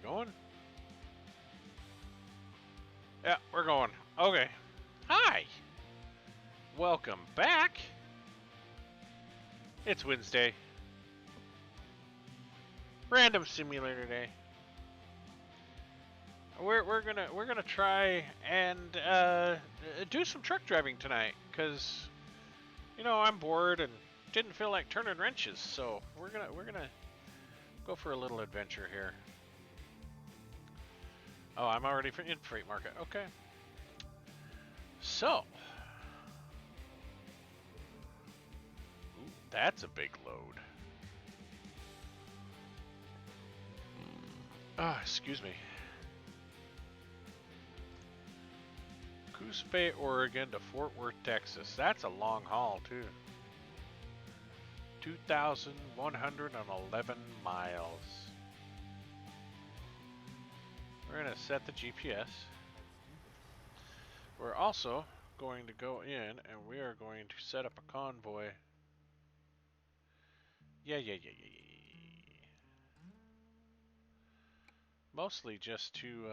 going? Yeah, we're going. Okay. Hi! Welcome back! It's Wednesday. Random Simulator Day. We're gonna try and do some truck driving tonight, cause I'm bored and didn't feel like turning wrenches, so we're gonna go for a little adventure here. Oh, I'm already in Freight Market. Okay. So, ooh, that's a big load. Excuse me. Coos Bay, Oregon to Fort Worth, Texas. That's a long haul, too. 2,111 miles. We're going to set the GPS. We're also going to go in and we are going to set up a convoy. Yeah. Mostly just to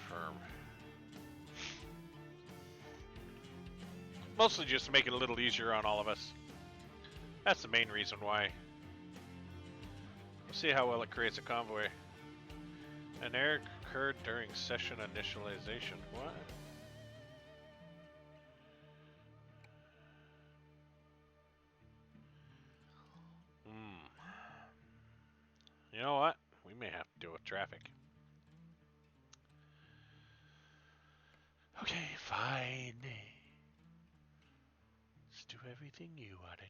confirm. Mostly just to make it a little easier on all of us. That's the main reason why. We'll see how well it creates a convoy. An error occurred during session initialization. What? You know what? We may have to deal with traffic. Okay, fine. Let's do everything you want to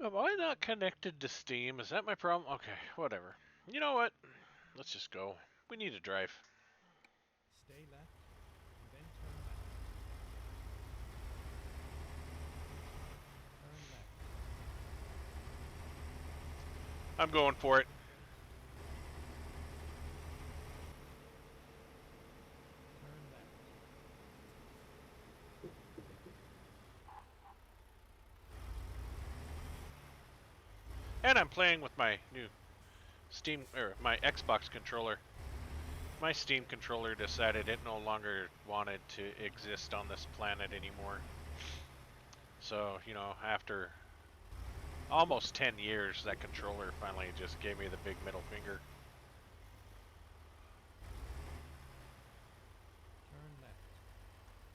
do. Am I not connected to Steam? Is that my problem? Okay, whatever. You know what? Let's just go. We need to drive. Stay left, and then turn left. Turn left. I'm going for it. Turn left. And I'm playing with my new Steam, or my Xbox controller. My Steam controller decided it no longer wanted to exist on this planet anymore. So, after almost 10 years, that controller finally just gave me the big middle finger. Turn left.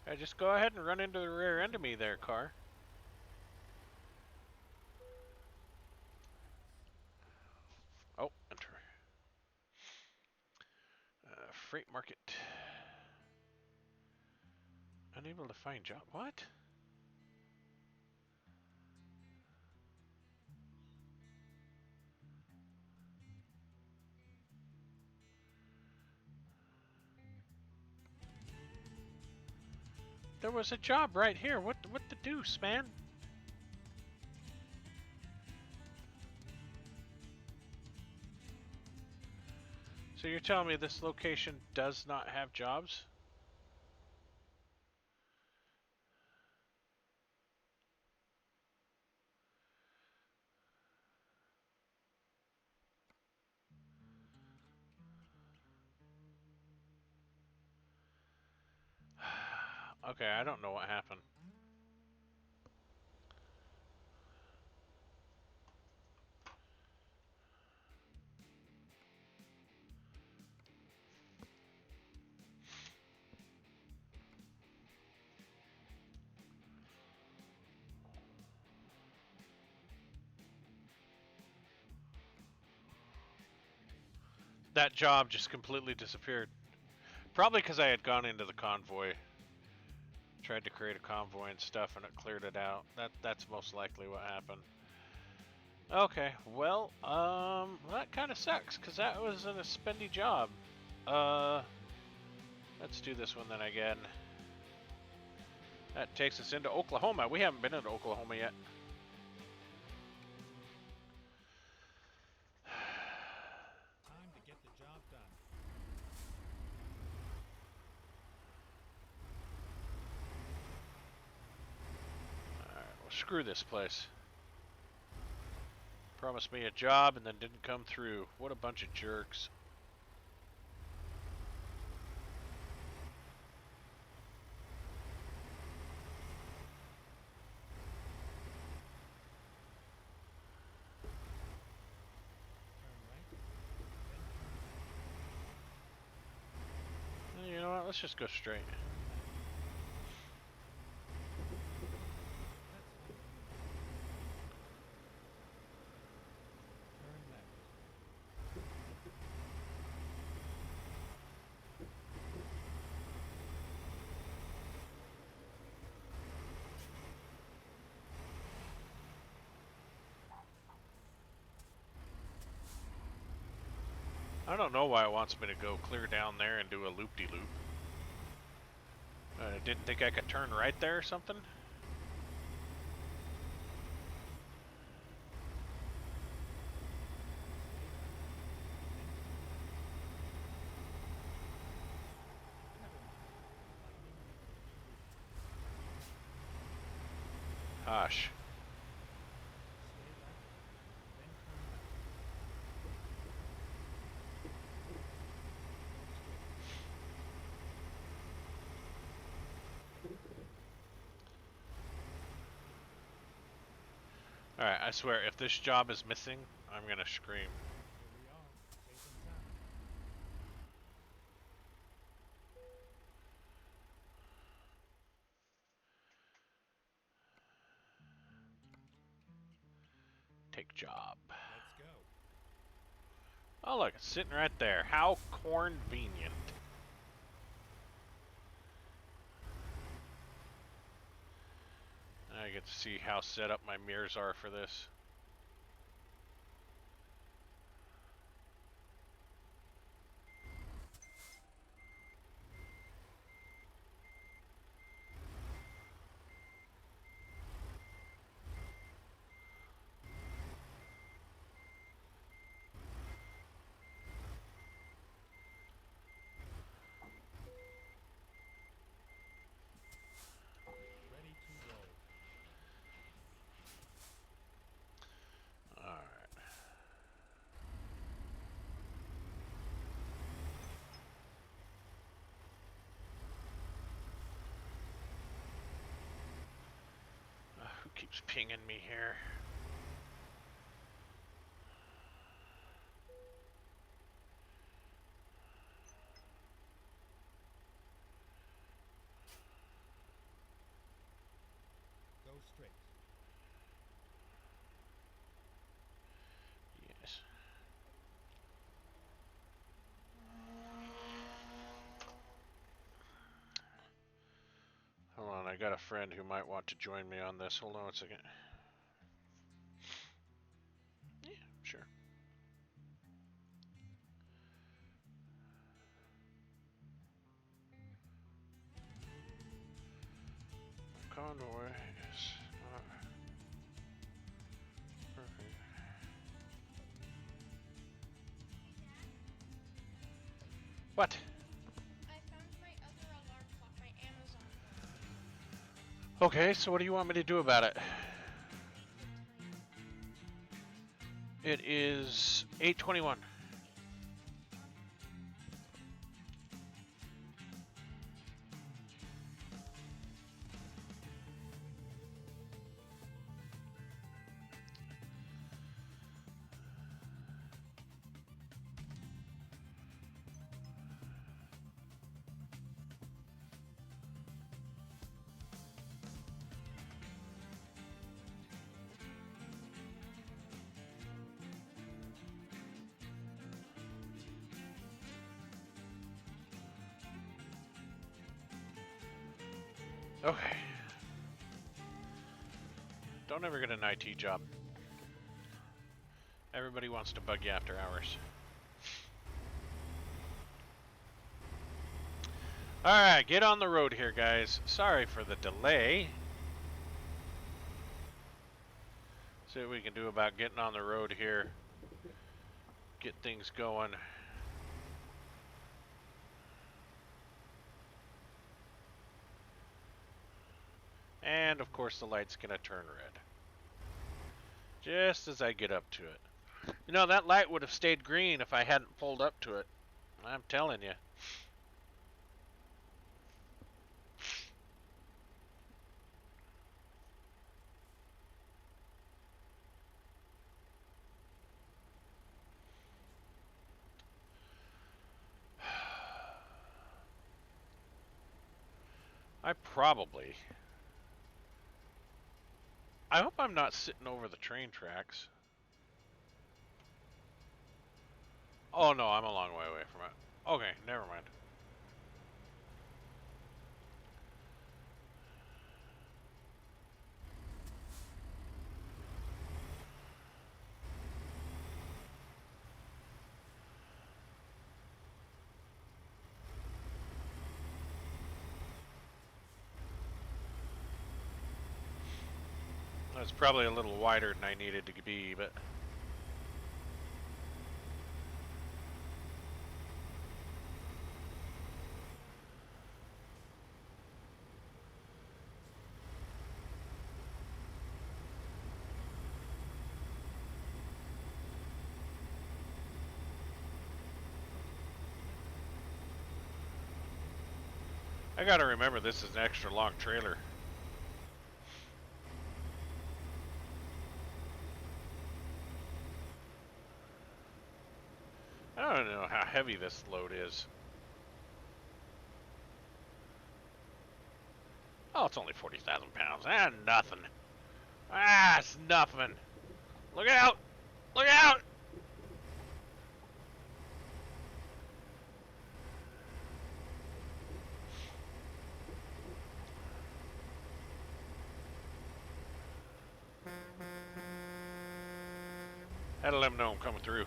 Hey, just go ahead and run into the rear end of me there, car. Oh, enter. Freight Market. Unable to find job. What? There was a job right here. What the deuce, man? So you're telling me this location does not have jobs? Okay, I don't know what happened. That job just completely disappeared. Probably because I had gone into the convoy. Tried to create a convoy and stuff, and it cleared it out. That's most likely what happened. Okay, well, that kind of sucks because that was a spendy job. Let's do this one then again. That takes us into Oklahoma. We haven't been into Oklahoma yet. Time to get the job done. Alright, well, screw this place. Promised me a job and then didn't come through. What a bunch of jerks. Turn right, then turn You know what? Let's just go straight. left. Turn left. I don't know why it wants me to go clear down there and do a loop-de-loop. I didn't think I could turn right there or something? Hush. Stay left, then turn left. Alright, I swear, if this job is missing, I'm gonna scream. Here we are, safe and sound. Take job. Let's go. Oh look, it's sitting right there. How convenient. I get to see how set up my mirrors are for this. Ready to roll. Alright. Who keeps pinging me here? Go straight. Yes. Hold on, I got a friend who might want to join me on this. Hold on a second. Yeah, sure. Convoy is not perfect. What? I found my other alarm clock, my Amazon one. Okay, so what do you want me to do about it? It is 8:21. Okay. Don't ever get an IT job. Everybody wants to bug you after hours. Alright, get on the road here, guys. Sorry for the delay. See what we can do about getting on the road here. Get things going. And of course the light's gonna turn red. Just as I get up to it. You know, that light would have stayed green if I hadn't pulled up to it. I'm telling you. I hope I'm not sitting over the train tracks. Oh no, I'm a long way away from it. Okay, never mind. That's probably a little wider than I needed to be, but... I gotta remember this is an extra long trailer. I don't know how heavy this load is. Oh, it's only 40,000 pounds. Ah, nothing. Ah, it's nothing. Look out! Look out! Had to let them know I'm coming through.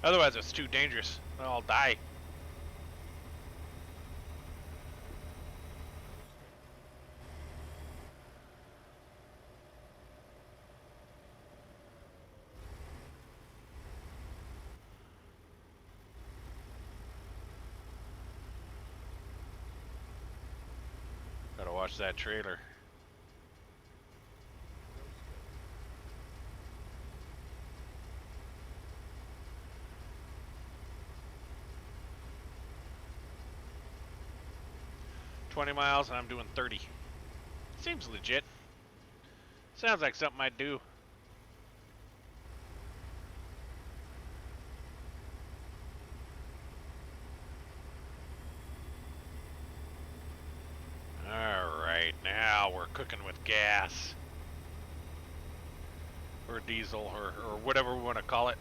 Otherwise, it's too dangerous. I'll die. Gotta watch that trailer. $20 miles and I'm doing 30. Seems legit. Sounds like something I'd do. Alright, now we're cooking with gas. Or diesel, or whatever we want to call it.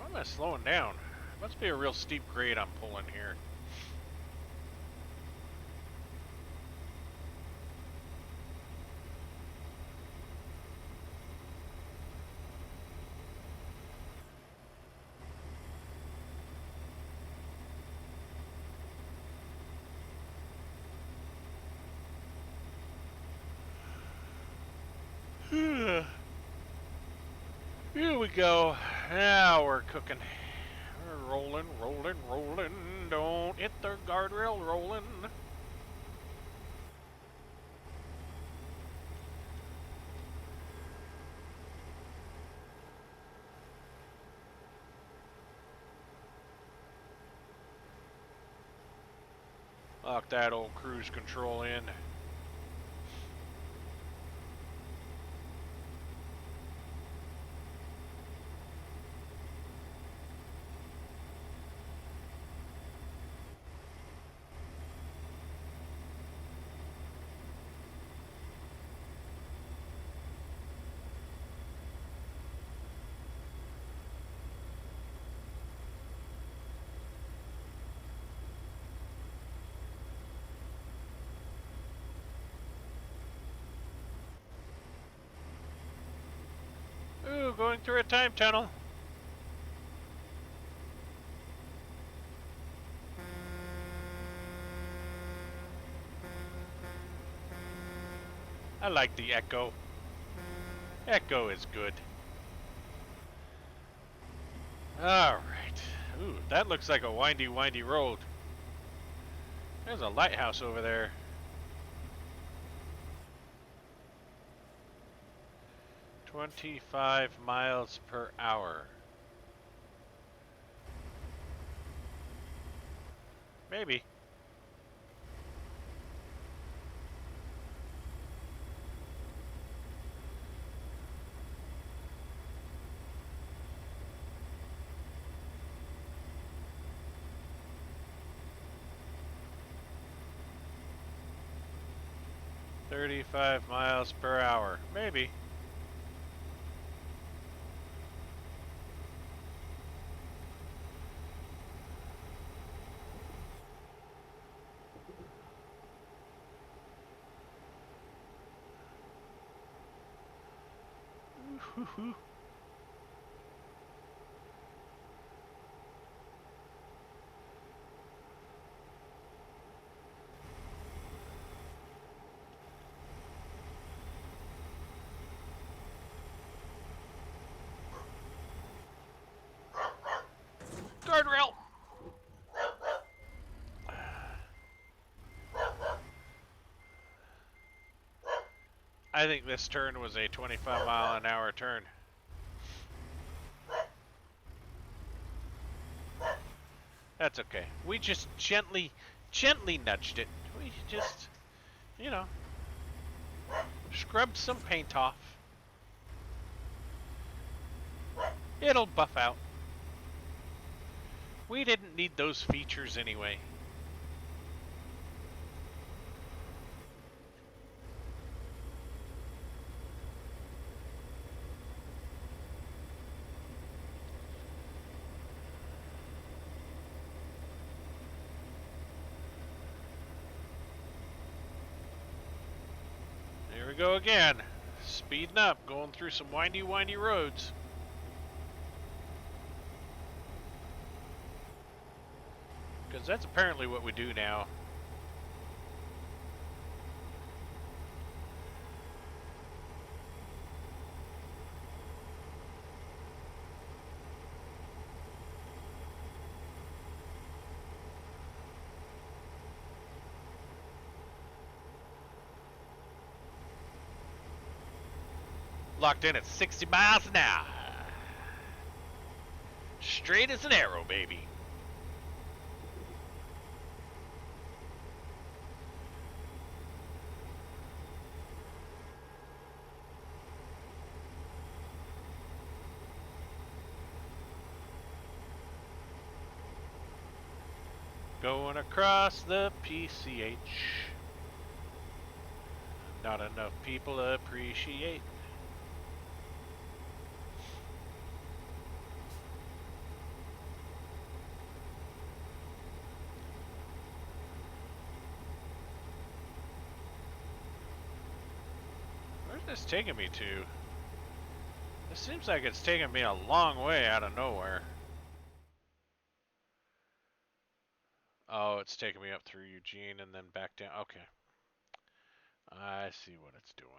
Why am I slowing down? Must be a real steep grade I'm pulling here. Here we go. Now we're cooking. We're rolling, rolling, rolling. Don't hit the guardrail, rolling. Lock that old cruise control in. Ooh, going through a time tunnel. I like the Echo. Echo is good. Alright. Ooh, that looks like a windy, windy road. There's a lighthouse over there. 25 miles per hour. Maybe. "35 miles per hour. Maybe. Woohoo. Guardrail! I think this turn was a 25-mile-an-hour turn. That's okay. We just gently nudged it. We just, you know, scrubbed some paint off. It'll buff out. We didn't need those features anyway. Here we go again. Speeding up, going through some windy, windy roads. Because that's apparently what we do now. Locked in at 60 miles an hour. Straight as an arrow, baby. Going across the PCH. Not enough people appreciate. Where's this taking me to? This seems like it's taking me a long way out of nowhere. Oh, it's taking me up through Eugene and then back down. Okay. I see what it's doing.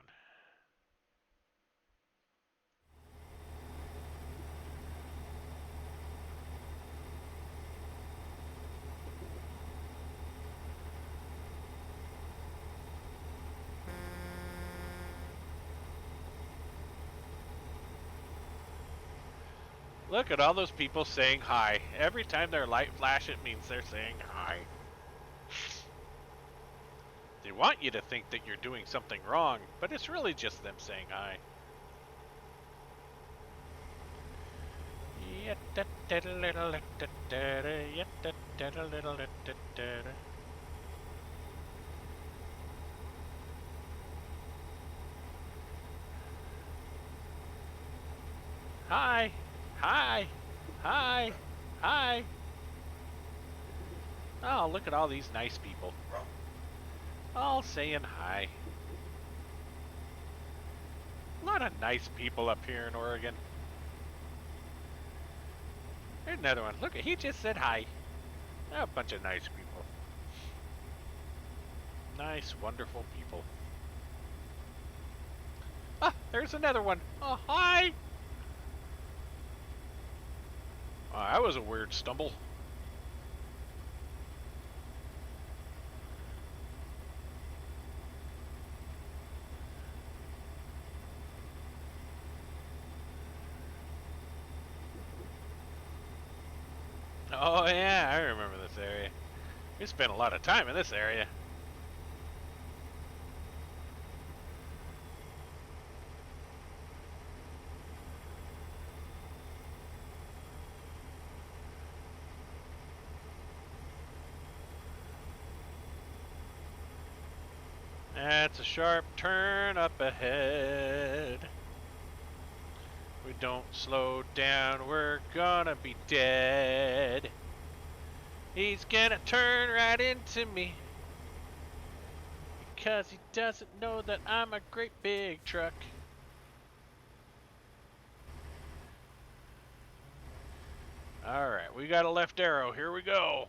Look at all those people saying hi. Every time their light flash, it means they're saying hi. They want you to think that you're doing something wrong, but it's really just them saying hi. Hi, hi, hi, hi. Oh, look at all these nice people. All saying hi. A lot of nice people up here in Oregon. There's another one. Look, he just said hi. A bunch of nice people. Nice, wonderful people. Ah, there's another one. Oh, hi. Oh, that was a weird stumble. Oh yeah, I remember this area. We spent a lot of time in this area. That's a sharp turn up ahead. We don't slow down, we're gonna be dead. He's gonna turn right into me because he doesn't know that I'm a great big truck. Alright, we got a left arrow. Here we go.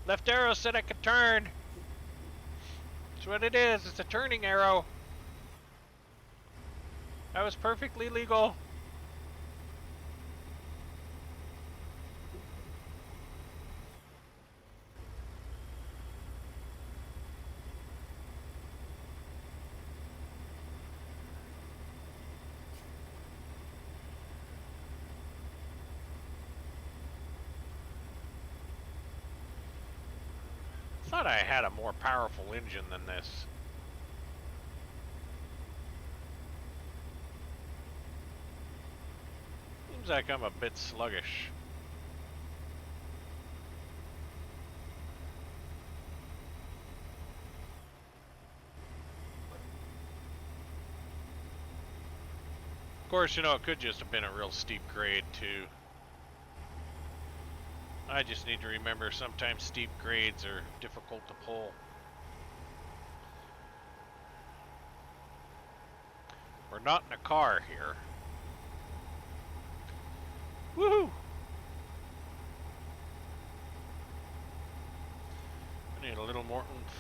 Left arrow said I could turn. That's what it is. It's a turning arrow. That was perfectly legal. Thought I had a more powerful engine than this. Seems like I'm a bit sluggish. Of course, you know, it could just have been a real steep grade, too. I just need to remember sometimes steep grades are difficult to pull. We're not in a car here. Woohoo! I need a little more oomph.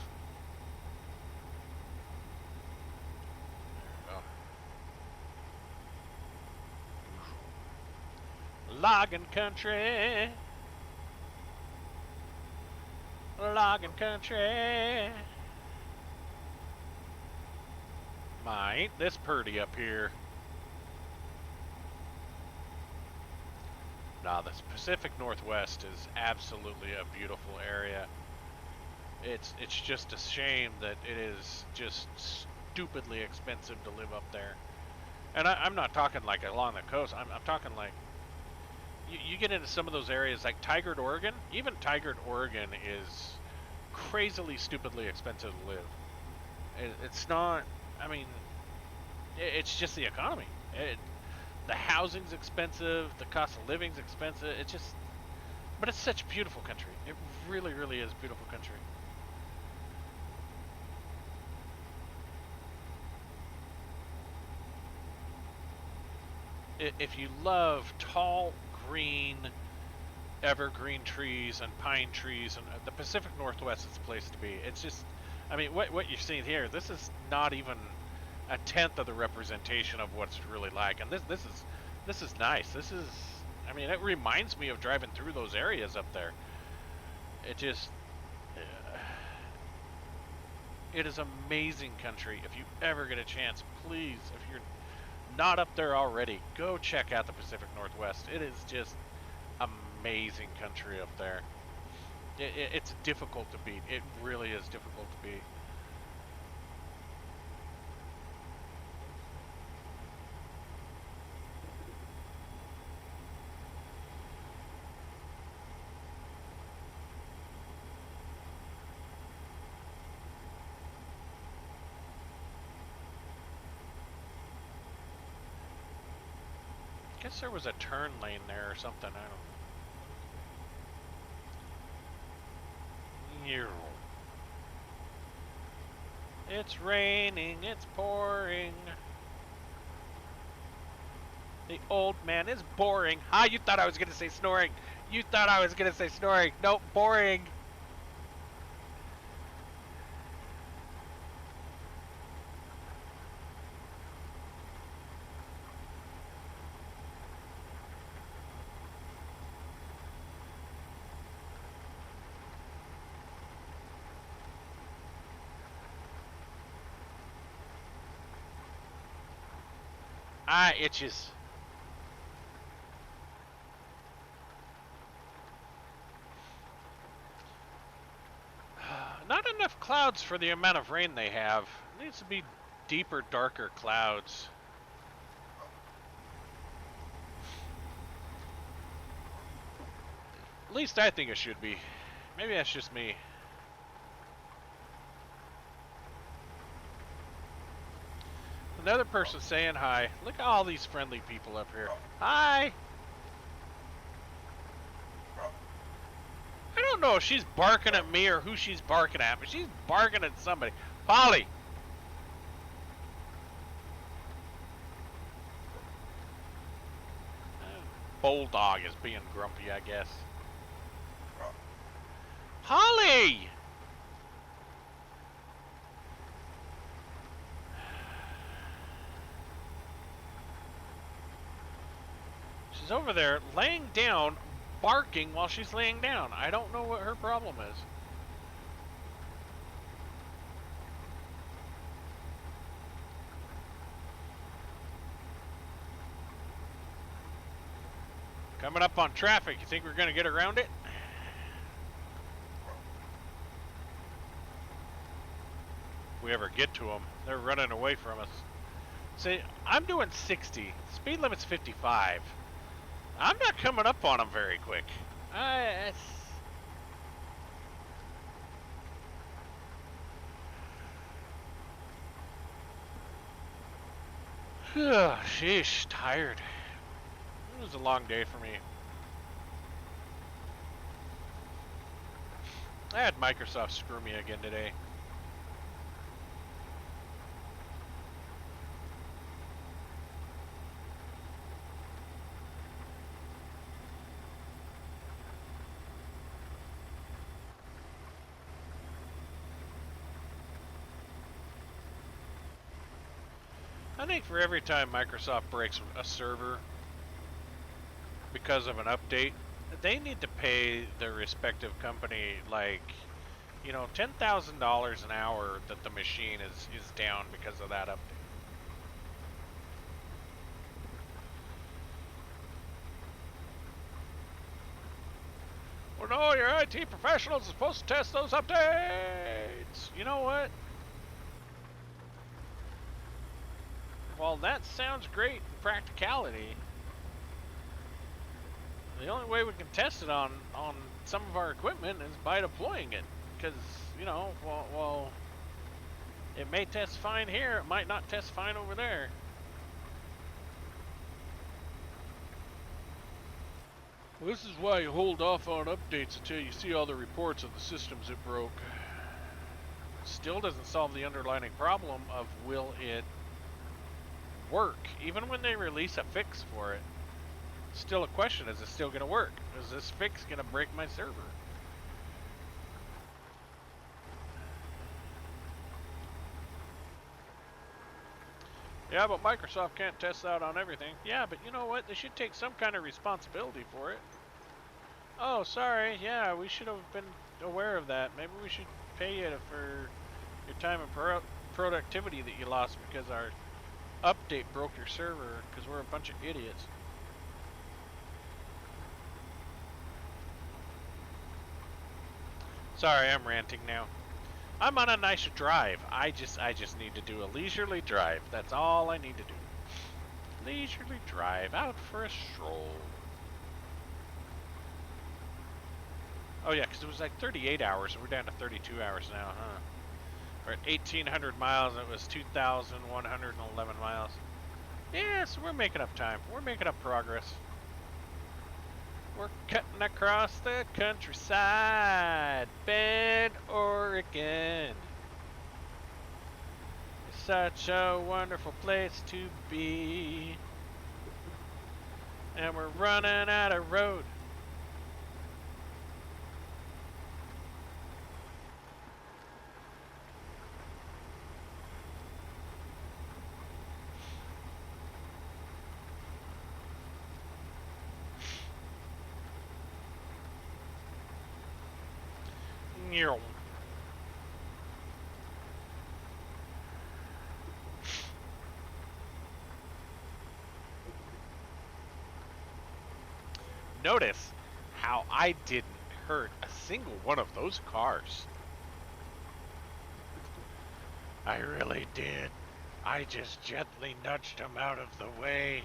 There we go. Logging country. Logging country. My, ain't this pretty up here. Nah, the Pacific Northwest is absolutely a beautiful area. It's just a shame that it is just stupidly expensive to live up there. And I'm not talking like along the coast. I'm talking like you get into some of those areas like Tigard, Oregon. Even Tigard, Oregon is crazily, stupidly expensive to live. It's not. I mean, it's just the economy. The housing's expensive. The cost of living's expensive. It's just. But it's such a beautiful country. It really, really is a beautiful country. If you love tall, green, evergreen trees and pine trees, and the Pacific Northwest is the place to be. It's just, I mean, what you're seeing here, this is not even a tenth of the representation of what's really like. And this is nice. This is, I mean, it reminds me of driving through those areas up there. It just, it is amazing country. If you ever get a chance, please, if you're not up there already, go check out the Pacific Northwest. It is just amazing country up there. It's difficult to beat. It really is difficult to beat. Guess there was a turn lane there or something. I don't know. It's raining. It's pouring. The old man is boring. Ah, you thought I was gonna say snoring. You thought I was gonna say snoring. Nope, boring. Ah, itches. Not enough clouds for the amount of rain they have. It needs to be deeper, darker clouds. At least I think it should be. Maybe that's just me. Another person saying hi. Look at all these friendly people up here. Hi! I don't know if she's barking at me or who she's barking at, but she's barking at somebody. Polly! Bulldog is being grumpy, I guess. Holly! She's over there laying down, barking while she's laying down. I don't know what her problem is. Coming up on traffic, you think we're gonna get around it? If we ever get to them, they're running away from us. See, I'm doing 60. Speed limit's 55. I'm not coming up on them very quick. Sheesh, tired. It was a long day for me. I had Microsoft screw me again today. I think for every time Microsoft breaks a server because of an update, they need to pay their respective company, like, you know, $10,000 an hour that the machine is down because of that update. Well, no, your IT professionals are supposed to test those updates. You know what? Well, that sounds great in practicality. The only way we can test it on some of our equipment is by deploying it. Because, you know, well, it may test fine here, it might not test fine over there. Well, this is why you hold off on updates until you see all the reports of the systems it broke. Still doesn't solve the underlying problem of will it work. Even when they release a fix for it, still a question, is it still going to work? Is this fix going to break my server? Yeah, but Microsoft can't test out on everything. Yeah, but you know what? They should take some kind of responsibility for it. Oh, sorry. Yeah, we should have been aware of that. Maybe we should pay you for your time and productivity that you lost because our update broke your server because we're a bunch of idiots. Sorry, I'm ranting now. I'm on a nice drive. I just need to do a leisurely drive. That's all I need to do. Leisurely drive out for a stroll. Oh yeah, because it was like 38 hours, and we're down to 32 hours now, huh? We're at 1,800 miles, and it was 2,111 miles. Yeah, so we're making up time. We're making up progress. We're cutting across the countryside, Bend, Oregon. It's such a wonderful place to be. And we're running out of road. Meow. Notice how I didn't hurt a single one of those cars. I really did. I just gently nudged them out of the way.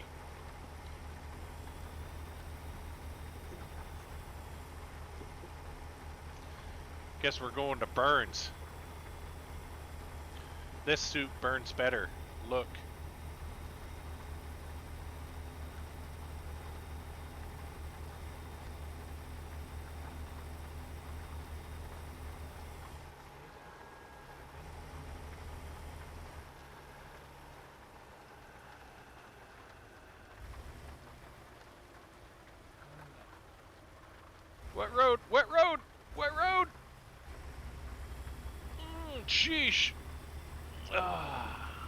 Guess we're going to Burns. This suit burns better. Look. What road? What road? What road? Sheesh. Ah.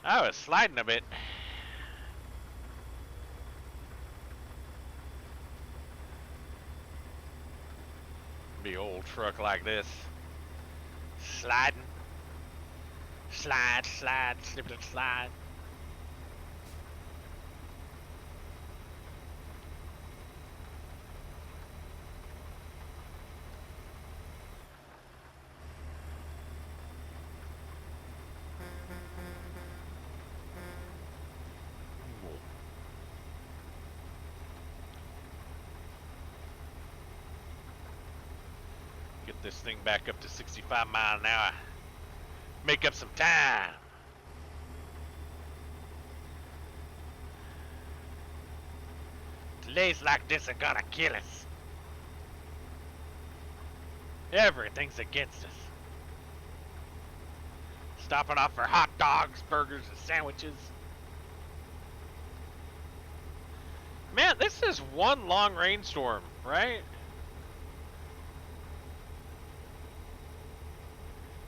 I was sliding a bit. Be old truck like this. Sliding. Slide, slide, slip and slide. Get this thing back up to 65 miles an hour. Make up some time. Delays like this are gonna kill us. Everything's against us. Stopping off for hot dogs, burgers, and sandwiches. Man, this is one long rainstorm, right?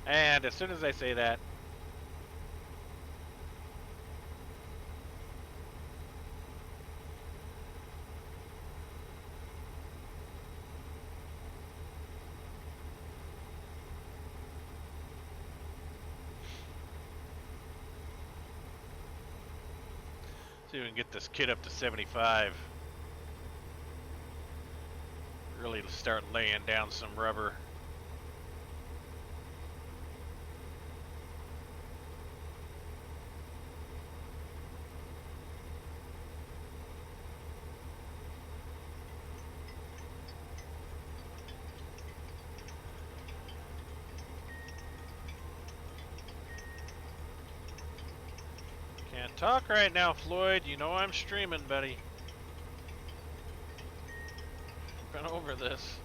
And as soon as I say that, see if we can get this kid up to 75. Really start laying down some rubber. Can't talk right now, Floyd. You know I'm streaming, buddy. Been over this.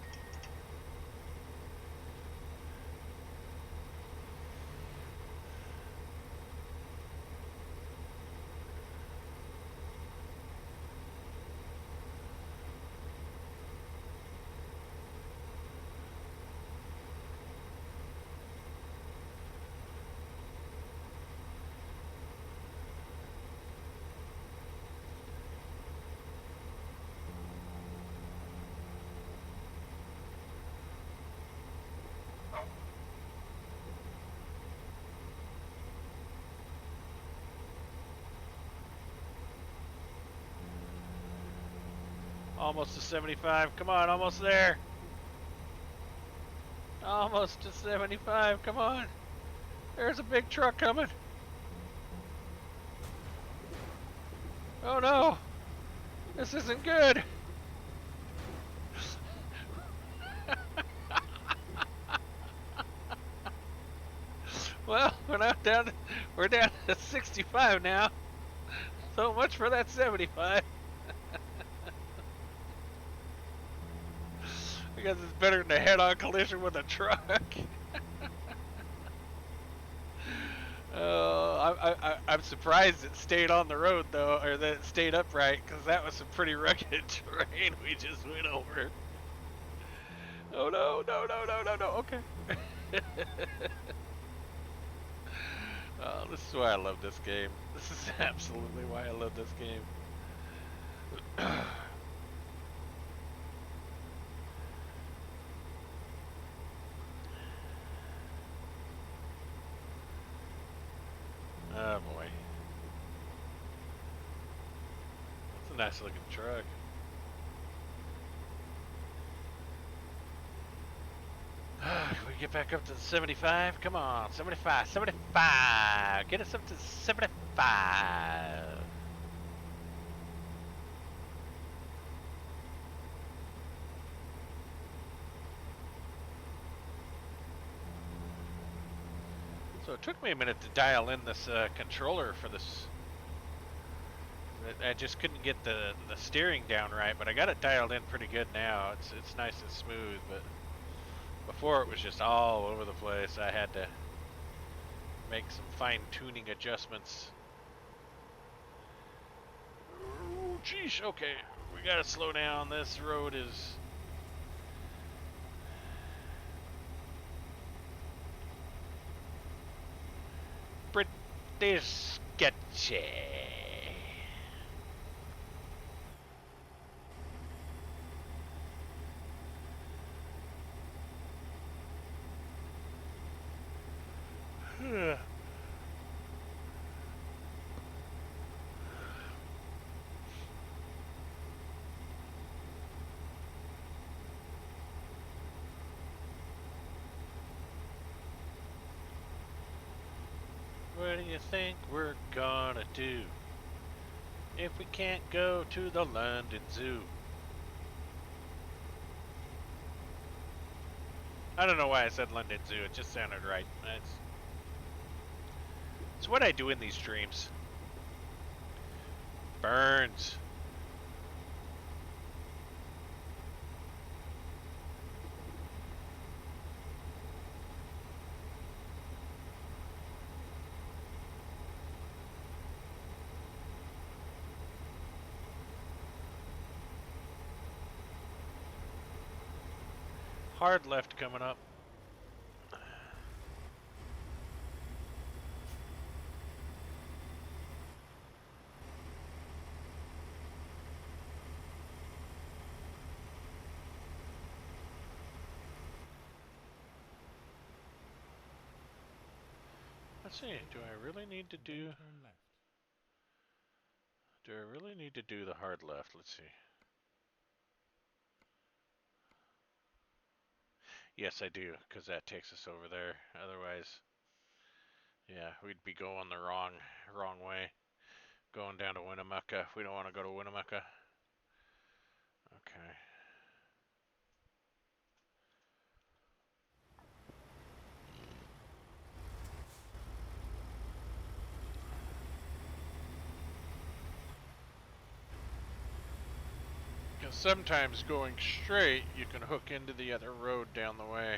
Almost to 75. Come on, almost there. Almost to 75. Come on. There's a big truck coming. Oh no. This isn't good. Well, we're down to 65 now. So much for that 75. I guess it's better than a head-on collision with a truck. I'm surprised it stayed on the road though, or that it stayed upright, because that was some pretty rugged terrain we just went over. Oh no, no, no, no, no, no, okay. Oh, this is why I love this game. This is absolutely why I love this game. Oh boy. That's a nice looking truck. Can we get back up to the 75? Come on, 75, 75. Get us up to 75. So it took me a minute to dial in this controller for this. I just couldn't get the steering down right, but I got it dialed in pretty good now. It's nice and smooth, but before it was just all over the place. I had to make some fine-tuning adjustments. Oh, geesh, okay. We gotta slow down. This road is... pretty sketchy. What do you think we're gonna do if we can't go to the London Zoo? I don't know why I said London Zoo, it just sounded right. It's what I do in these streams. Burns. Hard left coming up. Let's see, do I really need to do... Turn left. Do I really need to do the hard left? Let's see. Yes, I do, because that takes us over there. Otherwise, yeah, we'd be going the wrong way. Going down to Winnemucca. We don't want to go to Winnemucca. Okay. Because sometimes going straight, you can hook into the other road down the way.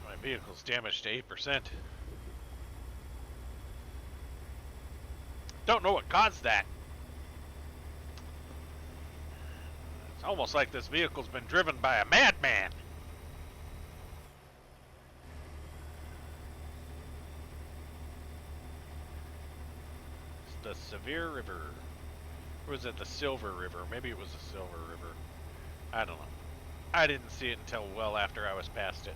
My vehicle's damaged to 8%. Don't know what caused that. It's almost like this vehicle's been driven by a madman. It's the Sevier River. Or was it the Silver River? Maybe it was the Silver River. I don't know. I didn't see it until well after I was past it.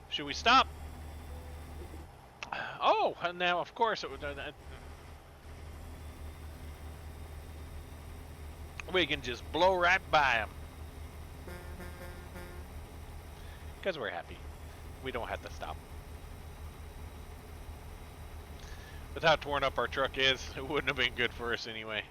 Should we stop? Oh, and now of course it would. We can just blow right by them. Because we're happy. We don't have to stop. With how torn up our truck is, it wouldn't have been good for us anyway.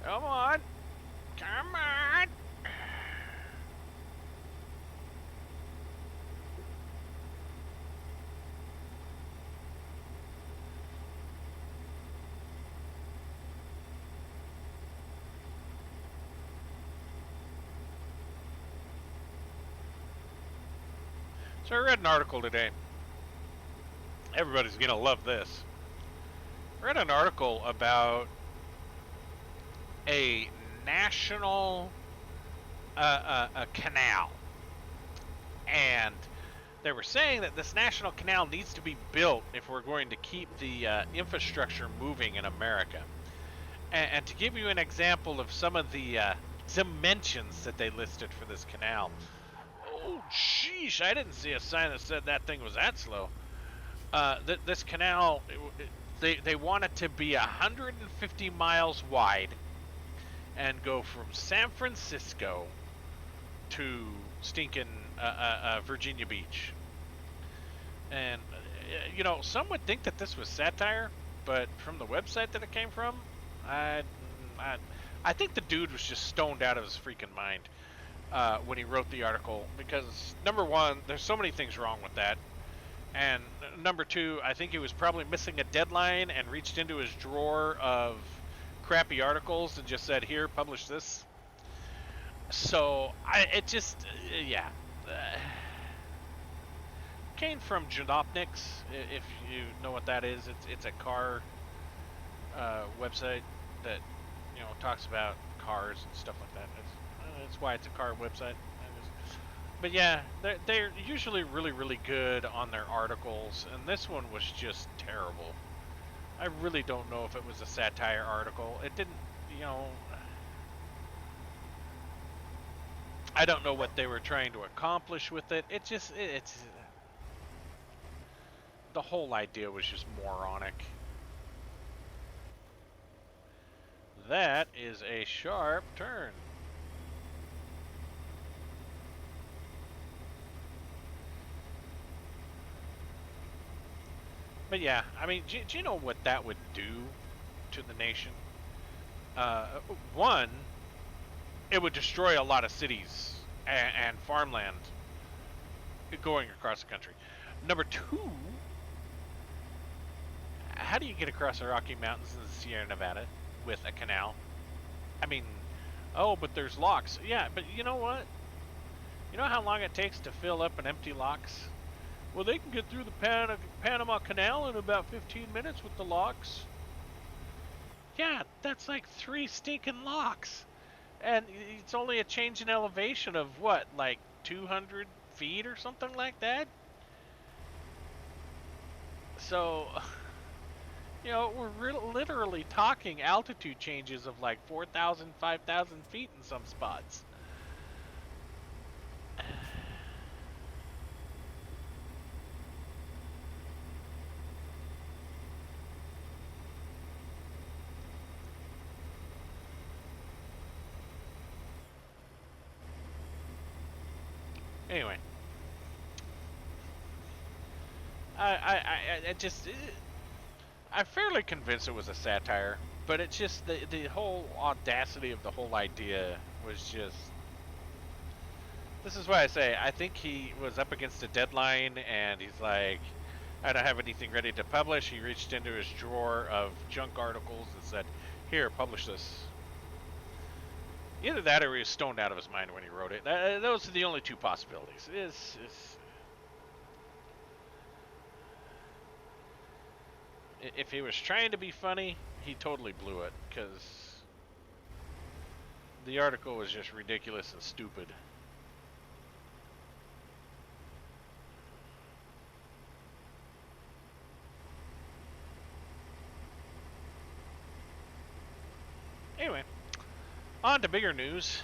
Come on. Come on. So I read an article today. Everybody's gonna love this. I read an article about a national a canal, and they were saying that this national canal needs to be built if we're going to keep the infrastructure moving in America. And to give you an example of some of the dimensions that they listed for this canal. Oh, sheesh, I didn't see a sign that said that thing was that slow. This canal, they want it to be 150 miles wide and go from San Francisco to stinking Virginia Beach. And, you know, some would think that this was satire, but from the website that it came from, I think the dude was just stoned out of his freaking mind when he wrote the article, because number one, there's so many things wrong with that, and number two, I think he was probably missing a deadline and reached into his drawer of crappy articles and just said, here, publish this. So yeah. Came from Janopniks, if you know what that is. It's a car website that, you know, talks about cars and stuff like that. That's why it's a car website. But yeah, they're usually really, really good on their articles, and this one was just terrible. I really don't know if it was a satire article. It didn't, you know... I don't know what they were trying to accomplish with it. It's the whole idea was just moronic. That is a sharp turn. But yeah, I mean, do you know what that would do to the nation? One, it would destroy a lot of cities and farmland going across the country. Number two, how do you get across the Rocky Mountains and the Sierra Nevada with a canal? I mean, oh, but there's locks. Yeah, but you know what? You know how long it takes to fill up an empty locks? Well, they can get through the Panama Canal in about 15 minutes with the locks. Yeah, that's like 3 stinking locks. And it's only a change in elevation of what, like 200 feet or something like that? So, you know, we're literally talking altitude changes of like 4,000, 5,000 feet in some spots. Anyway, I'm fairly convinced it was a satire, but it's just the whole audacity of the whole idea was just. This is why I say I think he was up against a deadline, and he's like, I don't have anything ready to publish. He reached into his drawer of junk articles and said, "Here, publish this." Either that or he was stoned out of his mind when he wrote it. Those are the only two possibilities. If he was trying to be funny, he totally blew it, because the article was just ridiculous and stupid. Anyway, on to bigger news.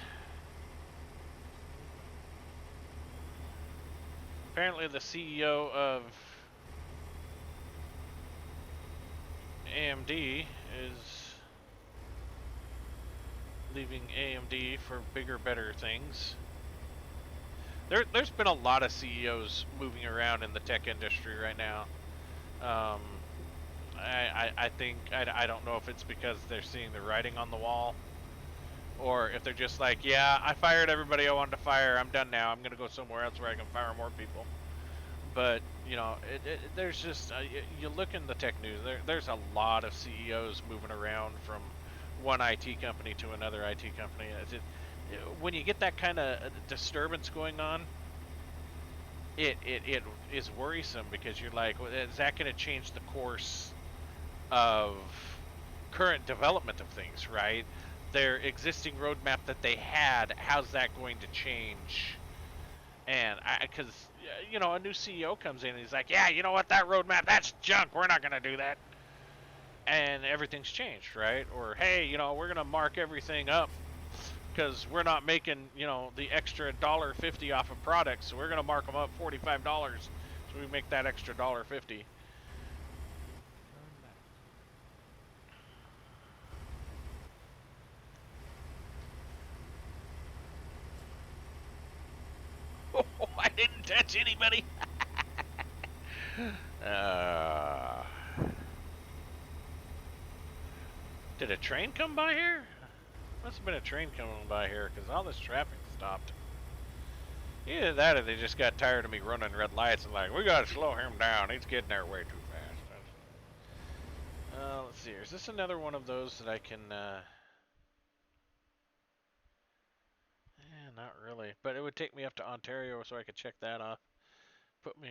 Apparently the CEO of AMD is leaving AMD for bigger, better things. There's been a lot of CEOs moving around in the tech industry right now. I think, I don't know if it's because they're seeing the writing on the wall, or if they're just like, yeah, I fired everybody I wanted to fire, I'm done now, I'm going to go somewhere else where I can fire more people. But, you know, there's just, you look in the tech news, there's a lot of CEOs moving around from one IT company to another IT company. When you get that kind of disturbance going on, it is worrisome, because you're like, well, is that going to change the course of current development of things, right? Their existing roadmap that they had, how's that going to change? And because you know, a new CEO comes in and he's like, yeah, you know what, that roadmap, that's junk, we're not going to do that. And everything's changed, right? Or, hey, you know, we're going to mark everything up because we're not making, you know, the extra $1.50 off of products, so we're going to mark them up $45 so we make that extra $1.50. Turn left. Oh, I didn't touch anybody. Did a train come by here? Must have been a train coming by here, because all this traffic stopped. Either that or they just got tired of me running red lights and like, we gotta slow him down, he's getting there way too fast. Let's see here. Is this another one of those that I can, not really. But it would take me up to Ontario so I could check that off. Put me,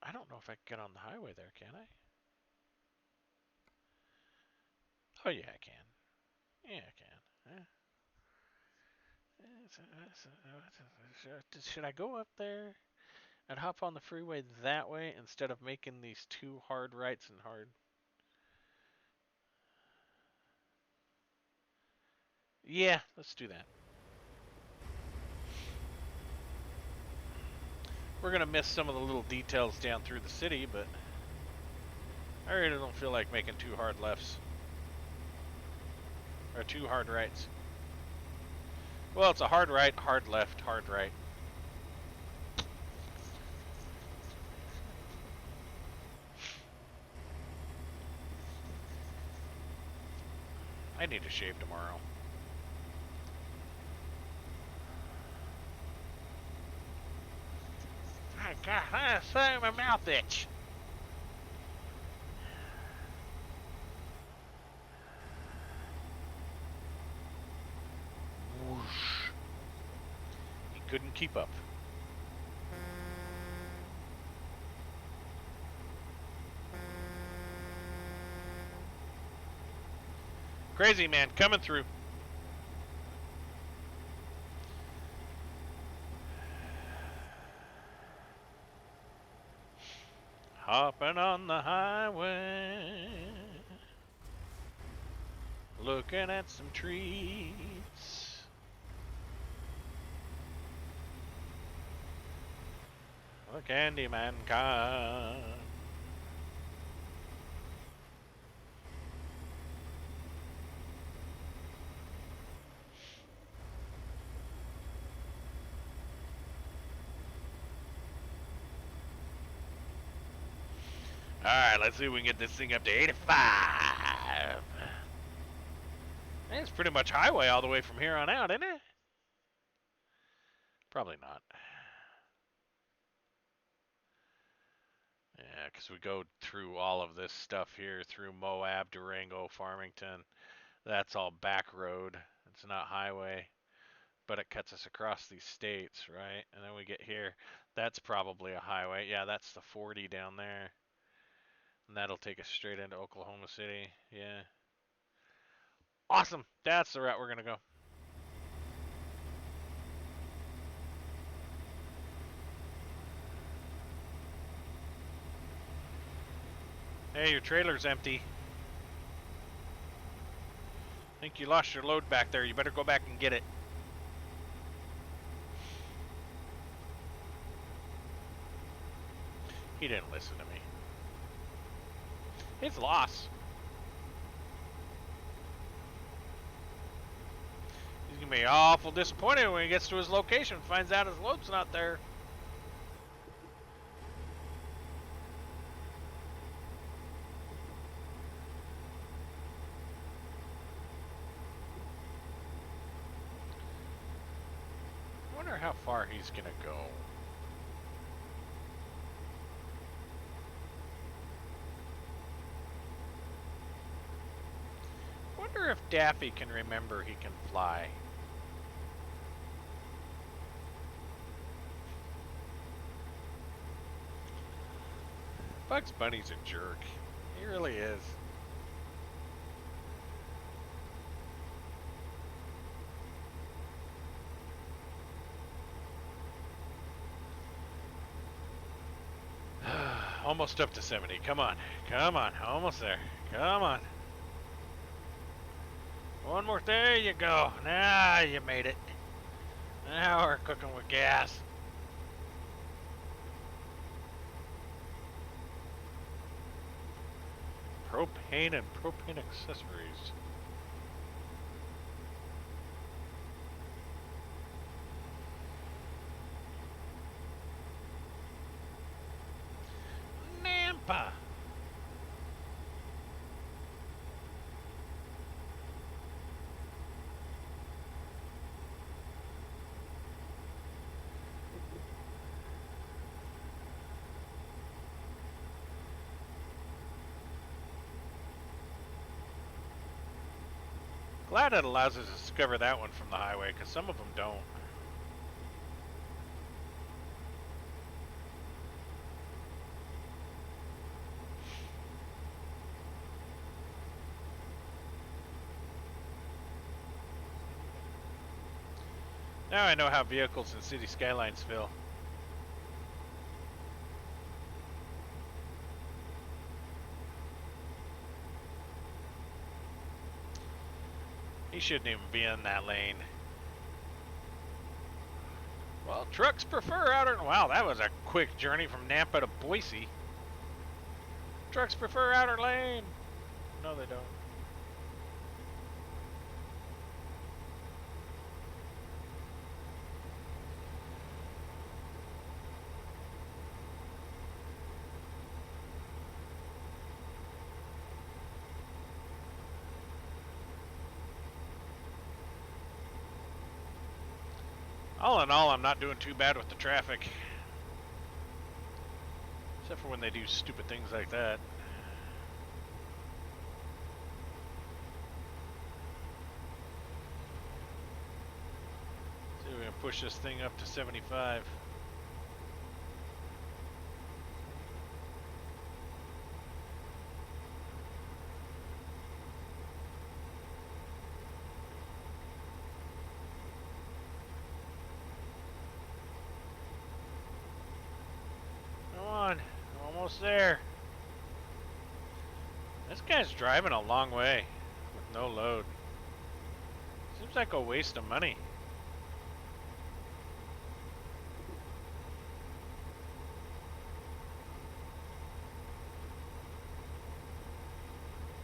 I don't know if I can get on the highway there, can I? Oh yeah, I can. Yeah, I can. Should I go up there and hop on the freeway that way instead of making these two hard rights and hard? Yeah, let's do that. We're gonna miss some of the little details down through the city, but I really don't feel like making two hard lefts. Or two hard rights. Well, it's a hard right, hard left, hard right. I need to shave tomorrow. My God, I say my mouth itch. Whoosh. He couldn't keep up. Crazy man coming through. Hopping on the highway, looking at some trees. The Candyman come. Alright, let's see if we can get this thing up to 85. It's pretty much highway all the way from here on out, isn't it? Probably not. Yeah, because we go through all of this stuff here, through Moab, Durango, Farmington. That's all back road. It's not highway, but it cuts us across these states, right? And then we get here. That's probably a highway. Yeah, that's the 40 down there. And that'll take us straight into Oklahoma City. Yeah. Awesome. That's the route we're gonna go. Hey, your trailer's empty. Think you lost your load back there. You better go back and get it. He didn't listen to me. His loss. He's gonna be awful disappointed when he gets to his location and finds out his load's not there. I wonder how far he's gonna go. Wonder if Daffy can remember he can fly. Bugs Bunny's a jerk. He really is. Almost up to 70. Come on. Come on. Almost there. Come on. One more. There you go. Now you made it. Now we're cooking with gas. Propane and propane accessories. Nampa. Glad it allows us to discover that one from the highway, because some of them don't. Now I know how vehicles and city skylines feel. He shouldn't even be in that lane. Well, trucks prefer outer... Wow, that was a quick journey from Nampa to Boise. Trucks prefer outer lane. No, they don't. All in all, I'm not doing too bad with the traffic. Except for when they do stupid things like that. See if we can push this thing up to 75. Almost there. This guy's driving a long way with no load. Seems like a waste of money.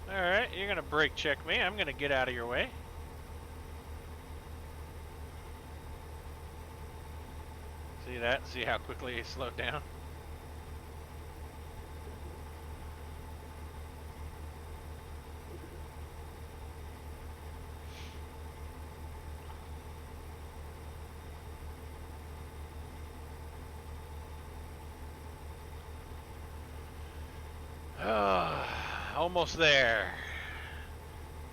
Alright, you're gonna brake check me. I'm gonna get out of your way. See that? See how quickly he slowed down? Almost there.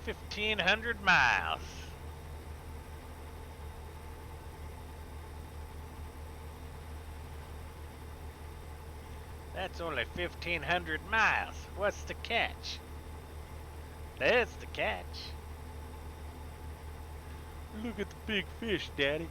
1,500 miles. That's only 1,500 miles. What's the catch? That's the catch. Look at the big fish, Daddy.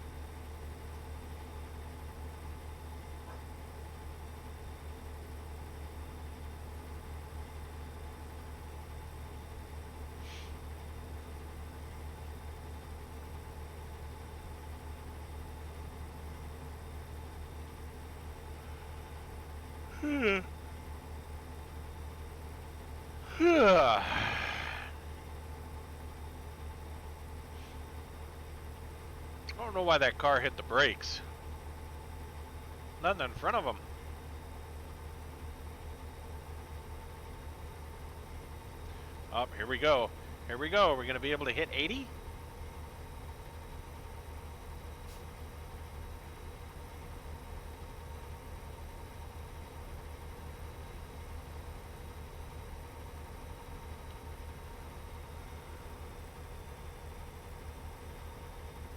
I don't know why that car hit the brakes. Nothing in front of him. Oh, here we go. Here we go. Are we going to be able to hit 80?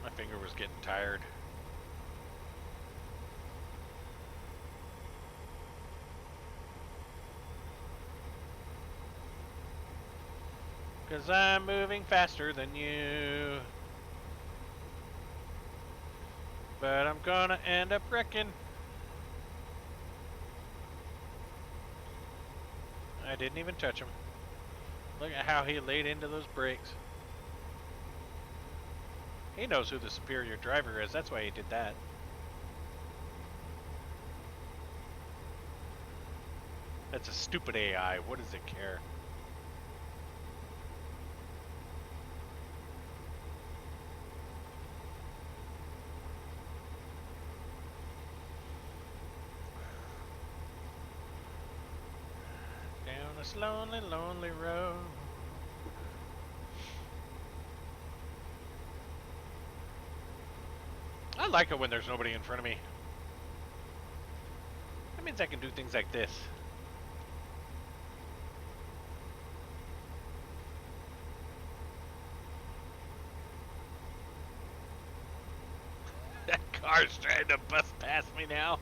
My finger was getting tired. Cause I'm moving faster than you. But I'm gonna end up wrecking. I didn't even touch him. Look at how he laid into those brakes. He knows who the superior driver is, that's why he did that. That's a stupid AI, what does it care? Down this lonely, lonely road. I like it when there's nobody in front of me. That means I can do things like this. That car's trying to bust past me now.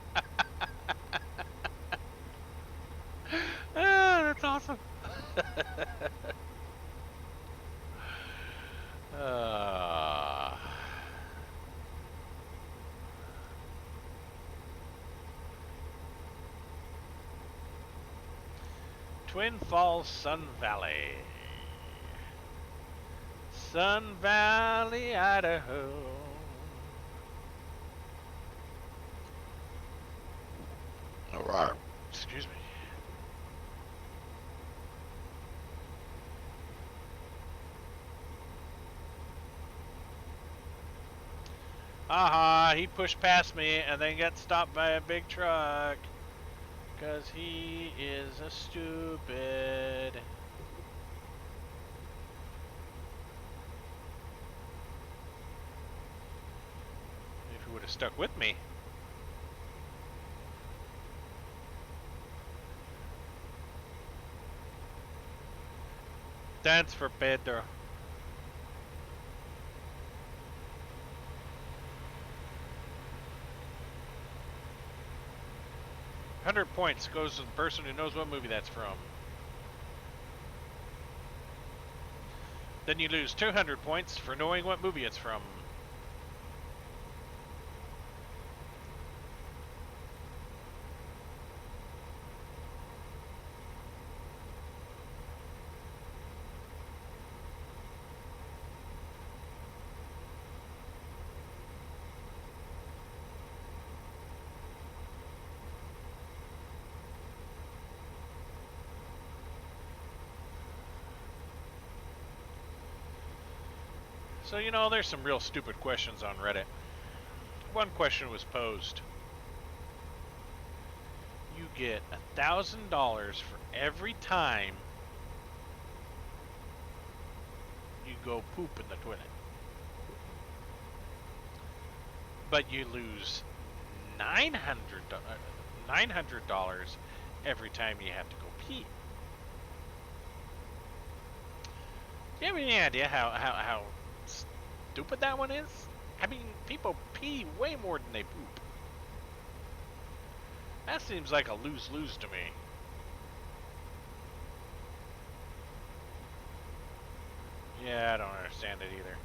Ah, that's awesome. uh, Twin Falls, Sun Valley. Sun Valley, Idaho. All right. Excuse me. Aha, he pushed past me and then got stopped by a big truck. Because he is a stupid. If he would have stuck with me. Dance for Pedro. £100 goes to the person who knows what movie that's from. Then you lose 200 points for knowing what movie it's from. So, you know, there's some real stupid questions on Reddit. One question was posed. You get $1,000 for every time you go poop in the toilet. But you lose $900 every time you have to go pee. Do you have any idea how stupid that one is? I mean, people pee way more than they poop. That seems like a lose-lose to me. Yeah, I don't understand it either.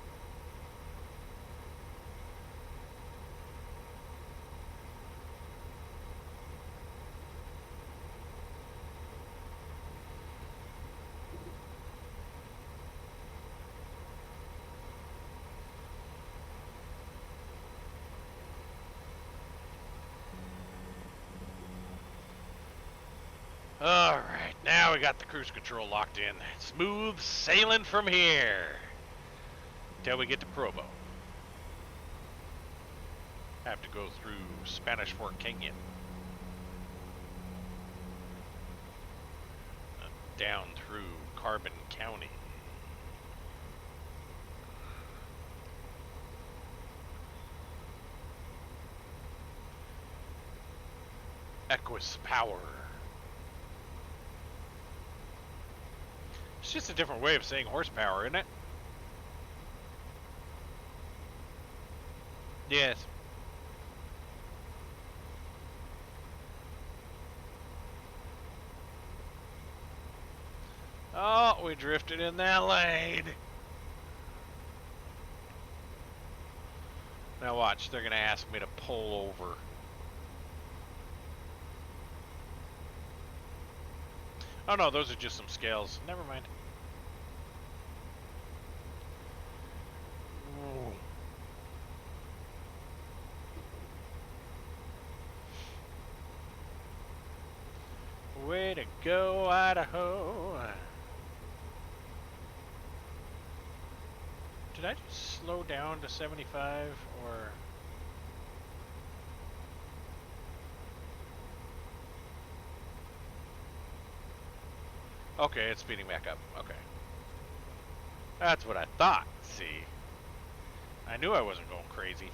Alright, now we got the cruise control locked in. Smooth sailing from here. Till we get to Provo. Have to go through Spanish Fork Canyon. Down through Carbon County. Equus Power. It's just a different way of saying horsepower, isn't it? Yes. Oh, we drifted in that lane. Now watch, they're gonna ask me to pull over. Oh no, those are just some scales. Never mind. Way to go, Idaho. Did I just slow down to 75 or... Okay, it's speeding back up. Okay. That's what I thought, see. I knew I wasn't going crazy.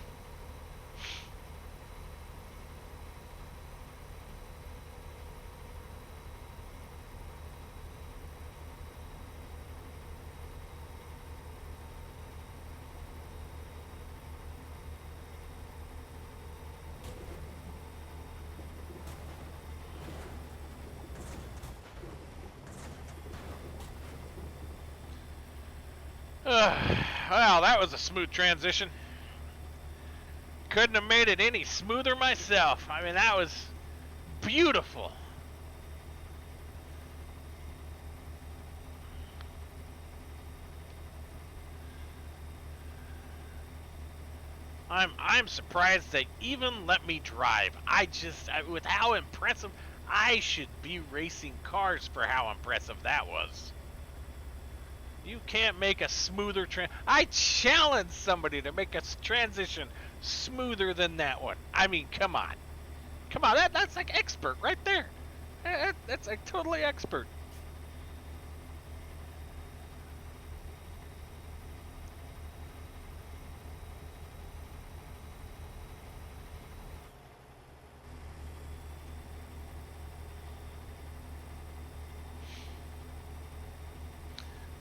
Well, that was a smooth transition. Couldn't have made it any smoother myself. I mean, that was beautiful. I'm surprised they even let me drive. With how impressive, I should be racing cars for how impressive that was. You can't make a smoother I challenge somebody to make a transition smoother than that one. I mean, come on. Come on, that's like expert right there. That's like totally expert.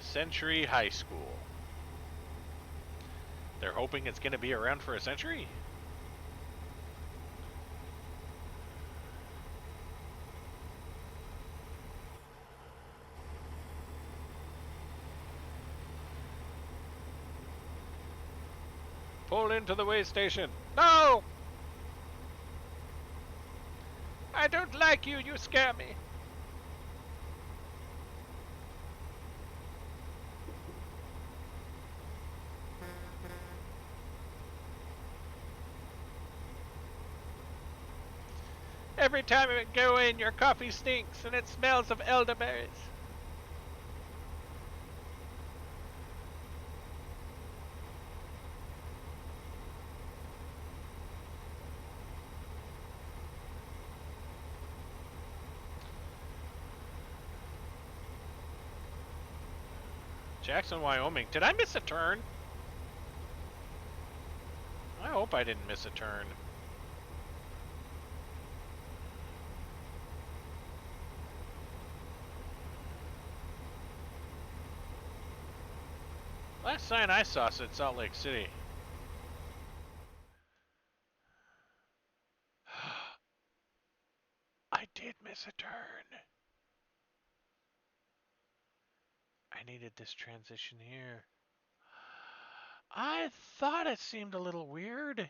Century High School. They're hoping it's going to be around for a century? Pull into the way station. No! I don't like you, you scare me. Every time you go in, your coffee stinks and it smells of elderberries. Jackson, Wyoming. Did I miss a turn? I hope I didn't miss a turn. Last sign I saw said Salt Lake City. did miss a turn. I needed this transition here. I thought it seemed a little weird.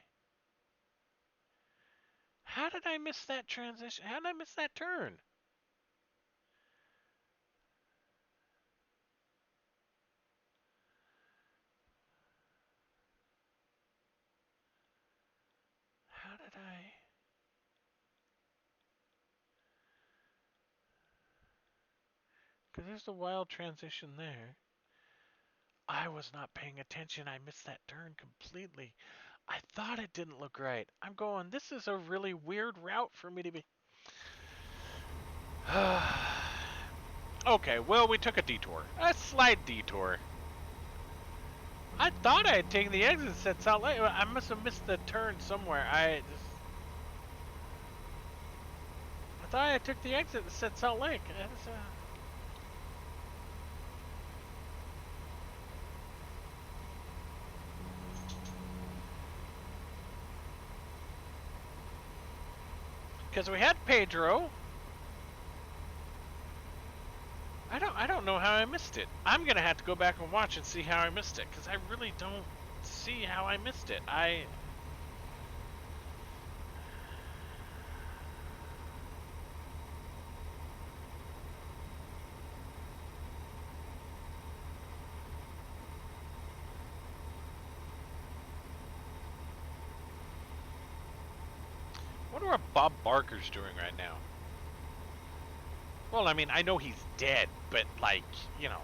How did I miss that transition? How did I miss that turn? How did I? Because there's a wild transition there. I was not paying attention. I missed that turn completely. I thought it didn't look right. I'm going, this is a really weird route for me to be. Okay, well, we took a detour. A slight detour. I thought I had taken the exit that said Salt Lake. I must have missed the turn somewhere. I thought I took the exit that said Salt Lake. Because we had Pedro. I don't know how I missed it. I'm gonna have to go back and watch and see how I missed it, because I really don't see how I missed it. Wonder what Bob Barker's doing right now. Well, I mean, I know he's dead, but like, you know.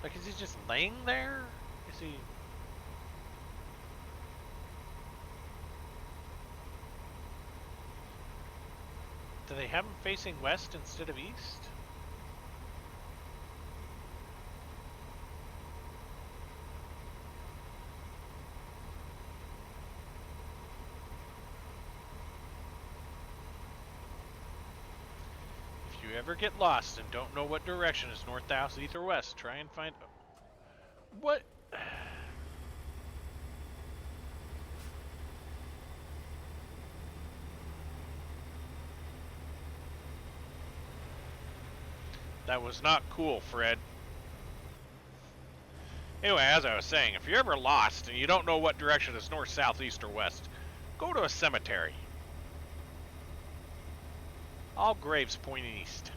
Like, is he just laying there? Is he? Do they have him facing west instead of east? If you ever get lost and don't know what direction is north, south, east, or west, try and find... What? That was not cool, Fred. Anyway, as I was saying, if you're ever lost and you don't know what direction is north, south, east, or west, go to a cemetery. All graves point east.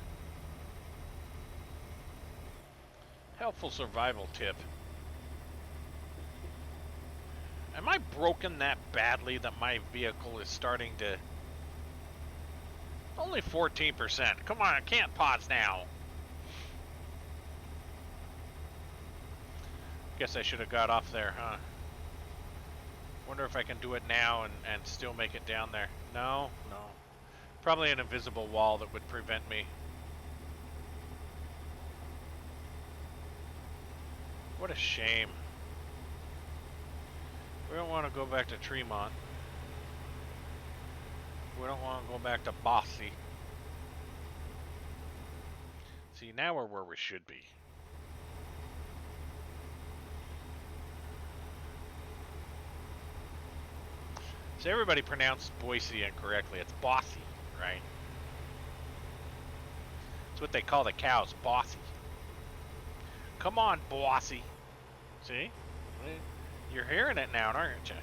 Helpful survival tip. Am I broken that badly that my vehicle is starting to... Only 14%. Come on, I can't pause now. Guess I should have got off there, huh? Wonder if I can do it now and still make it down there. No, no. Probably an invisible wall that would prevent me. What a shame. We don't want to go back to Tremont. We don't want to go back to Bossy. See, now we're where we should be. So everybody pronounced Boise incorrectly. It's Bossy, right? That's what they call the cows, Bossy. Come on, Bossy. See? You're hearing it now, aren't you?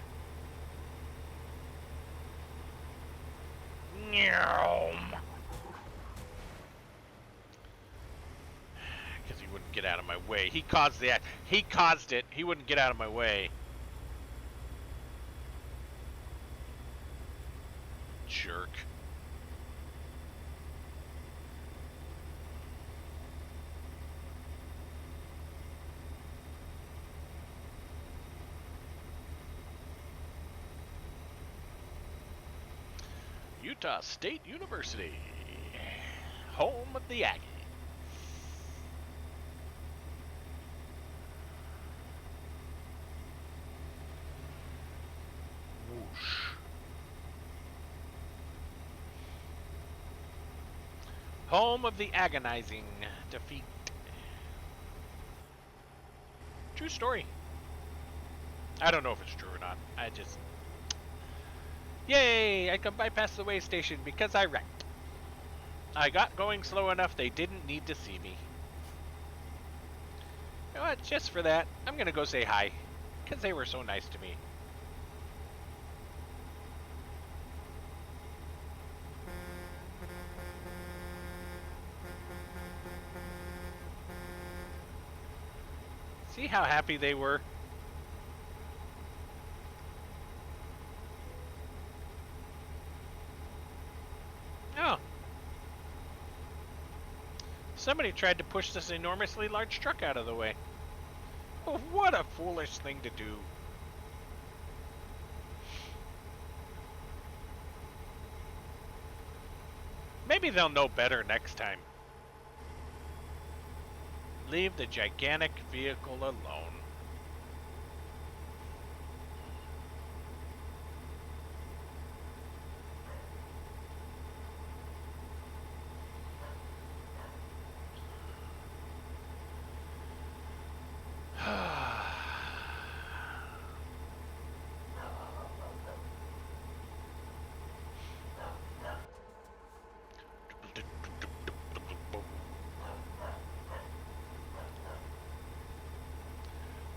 Because he wouldn't get out of my way. He caused that. He caused it. He wouldn't get out of my way. Jerk. Utah State University, home of the Aggie. Whoosh. Home of the agonizing defeat. True story. I don't know if it's true or not. I just... Yay! I can bypass the way station because I wrecked. I got going slow enough they didn't need to see me. You know what? Just for that, I'm gonna go say hi. Because they were so nice to me. See how happy they were? Oh. Somebody tried to push this enormously large truck out of the way. Oh, what a foolish thing to do. Maybe they'll know better next time. Leave the gigantic vehicle alone.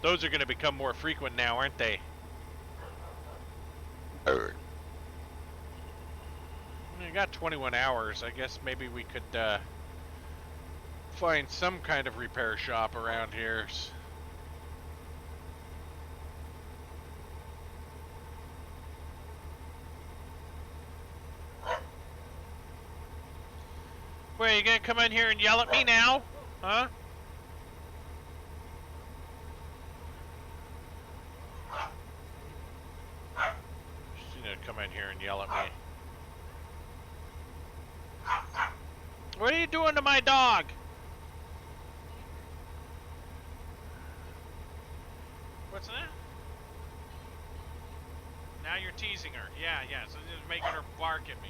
Those are going to become more frequent now, aren't they? We got 21 hours. I guess maybe we could find some kind of repair shop around here. Wait, you gonna come in here and yell at me now? Huh? She's gonna come in here and yell at me. What are you doing to my dog? What's that? Now you're teasing her. Yeah, so just making her bark at me.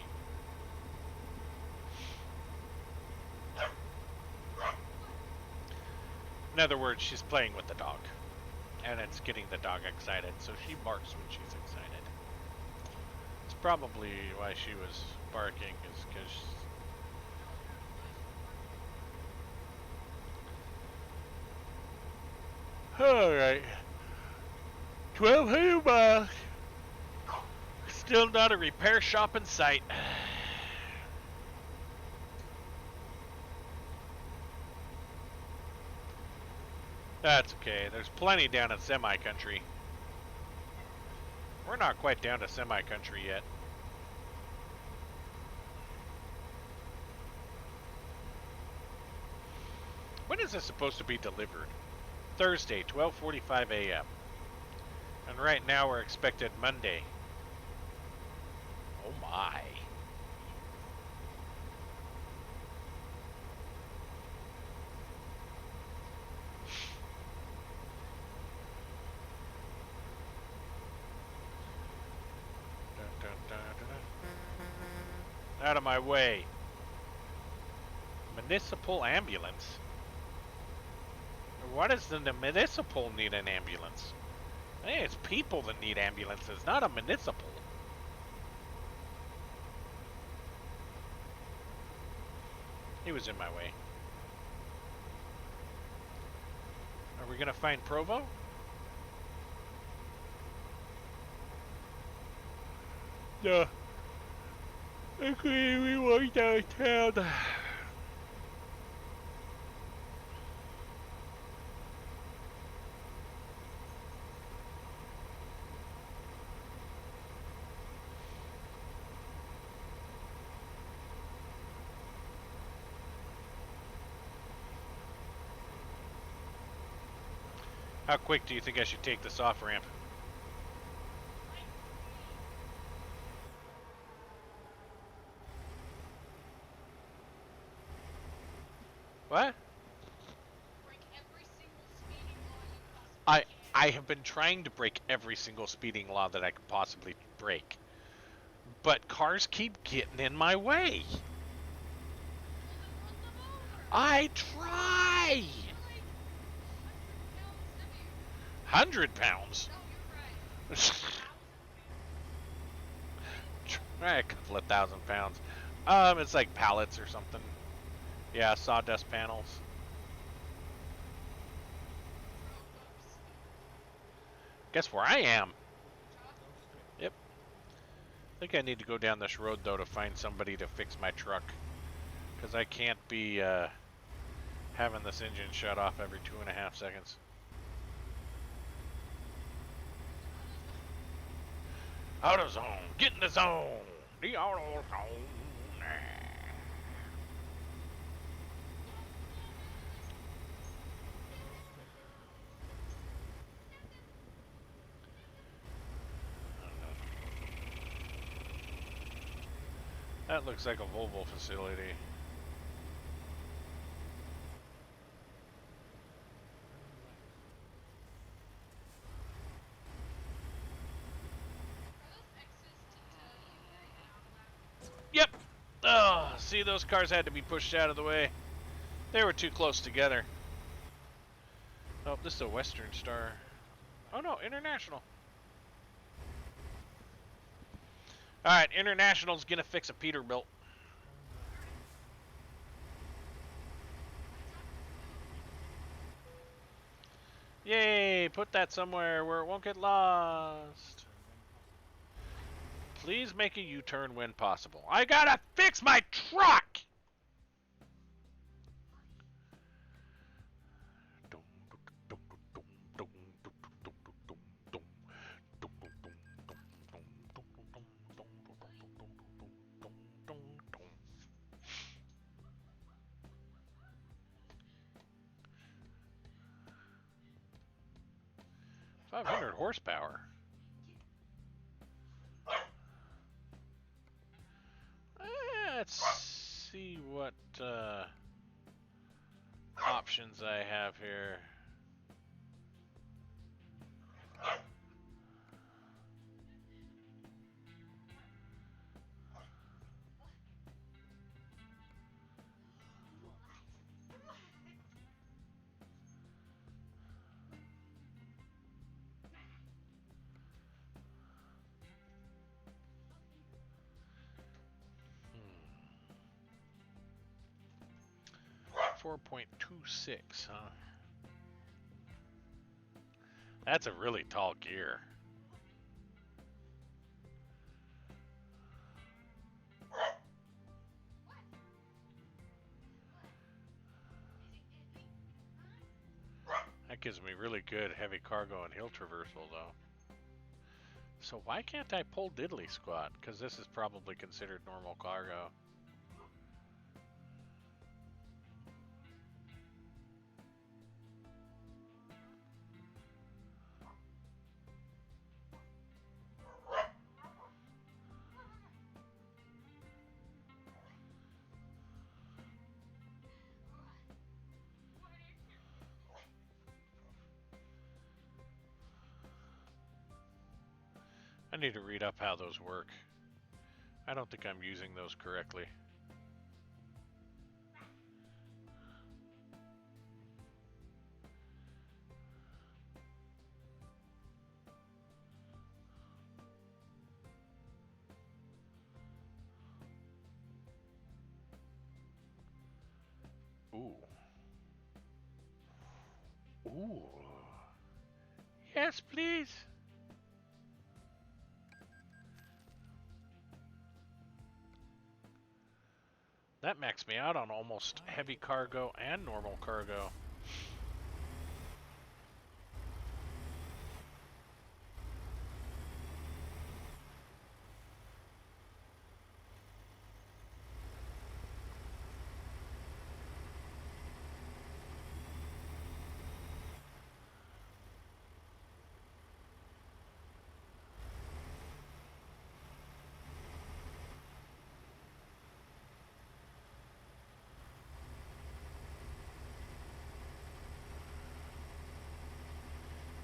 In other words, she's playing with the dog. And it's getting the dog excited, so she barks when she's excited. It's probably why she was barking, is because... Alright. 1,200 miles. Still not a repair shop in sight. That's okay. There's plenty down in semi-country. We're not quite down to semi-country yet. When is this supposed to be delivered? Thursday, 12:45 a.m. And right now we're expected Monday. Oh my. Out of my way. Municipal ambulance? Why does the municipal need an ambulance? I think it's people that need ambulances, not a municipal. He was in my way. Are we gonna find Provo? No. Okay, we walk downtown. How quick do you think I should take this off ramp? What? Break every single speeding law you possibly I have been trying to break every single speeding law that I could possibly break. But cars keep getting in my way. I try! 100 pounds heavier. 100 pounds? No, you're right. Right, a couple of 1,000 pounds. It's like pallets or something. Yeah, sawdust panels. Guess where I am? Yep. I think I need to go down this road though to find somebody to fix my truck, because I can't be having this engine shut off every 2.5 seconds. Out of zone. Get in the zone. The auto zone. That looks like a Volvo facility. Yep. Oh, see, those cars had to be pushed out of the way. They were too close together. Oh, this is a Western Star. Oh no, International. Alright, International's gonna fix a Peterbilt. Yay, put that somewhere where it won't get lost. Please make a U-turn when possible. I gotta fix my truck! .500 horsepower. Let's see what options I have here. Hmm. 4.26, huh? That's a really tall gear. That gives me really good heavy cargo and hill traversal, though. So why can't I pull diddly squat? Because this is probably considered normal cargo. I need to read up how those work. I don't think I'm using those correctly. Ooh. Ooh. Yes, please. That maxed me out on almost heavy cargo and normal cargo.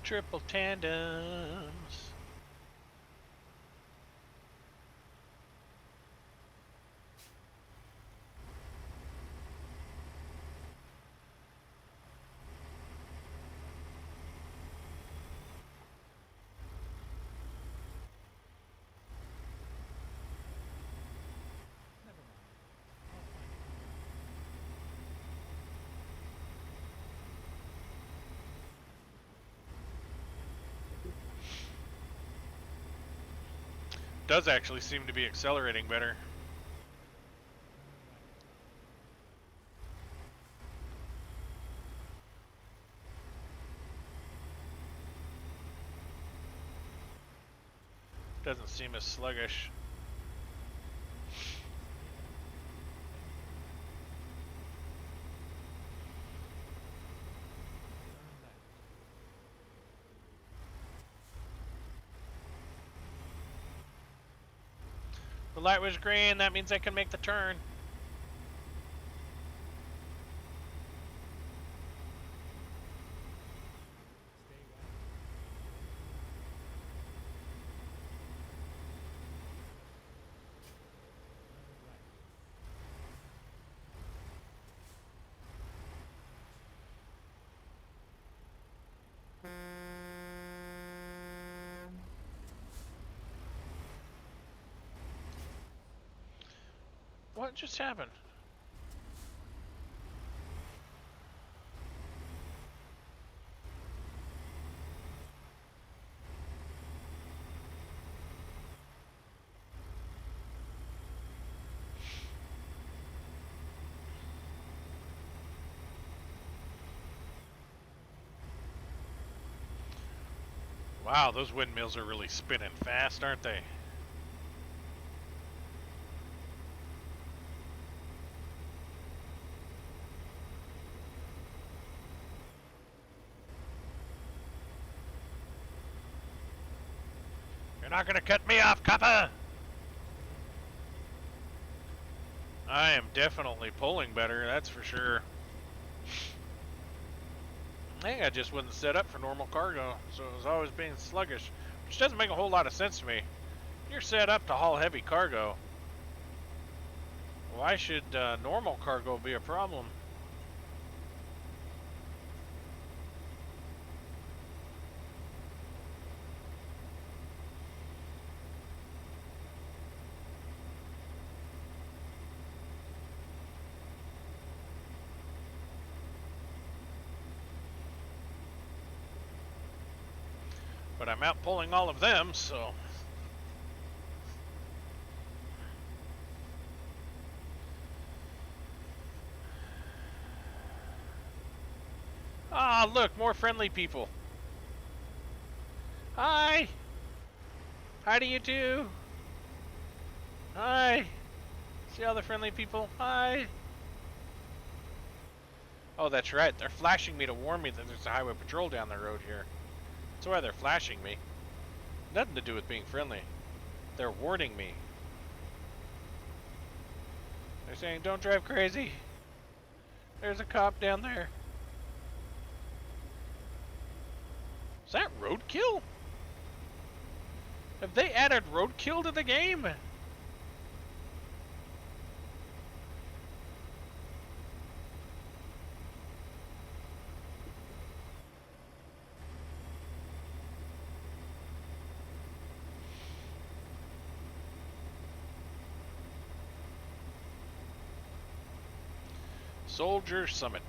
Triple tandems. Does actually seem to be accelerating better. Doesn't seem as sluggish. The light was green, that means I can make the turn. Stay west. Turn right. What just happened? Wow, those windmills are really spinning fast, aren't they? You're not gonna cut me off, Kappa! I am definitely pulling better, that's for sure. I think I just wasn't set up for normal cargo, so it was always being sluggish, which doesn't make a whole lot of sense to me. You're set up to haul heavy cargo. Why should normal cargo be a problem? But I'm out pulling all of them, so... Ah, look, more friendly people. Hi! How do you do? Hi! See all the friendly people? Hi! Oh, that's right. They're flashing me to warn me that there's a highway patrol down the road here. That's why they're flashing me. Nothing to do with being friendly. They're warning me. They're saying, don't drive crazy. There's a cop down there. Is that roadkill? Have they added roadkill to the game? Soldier Summit.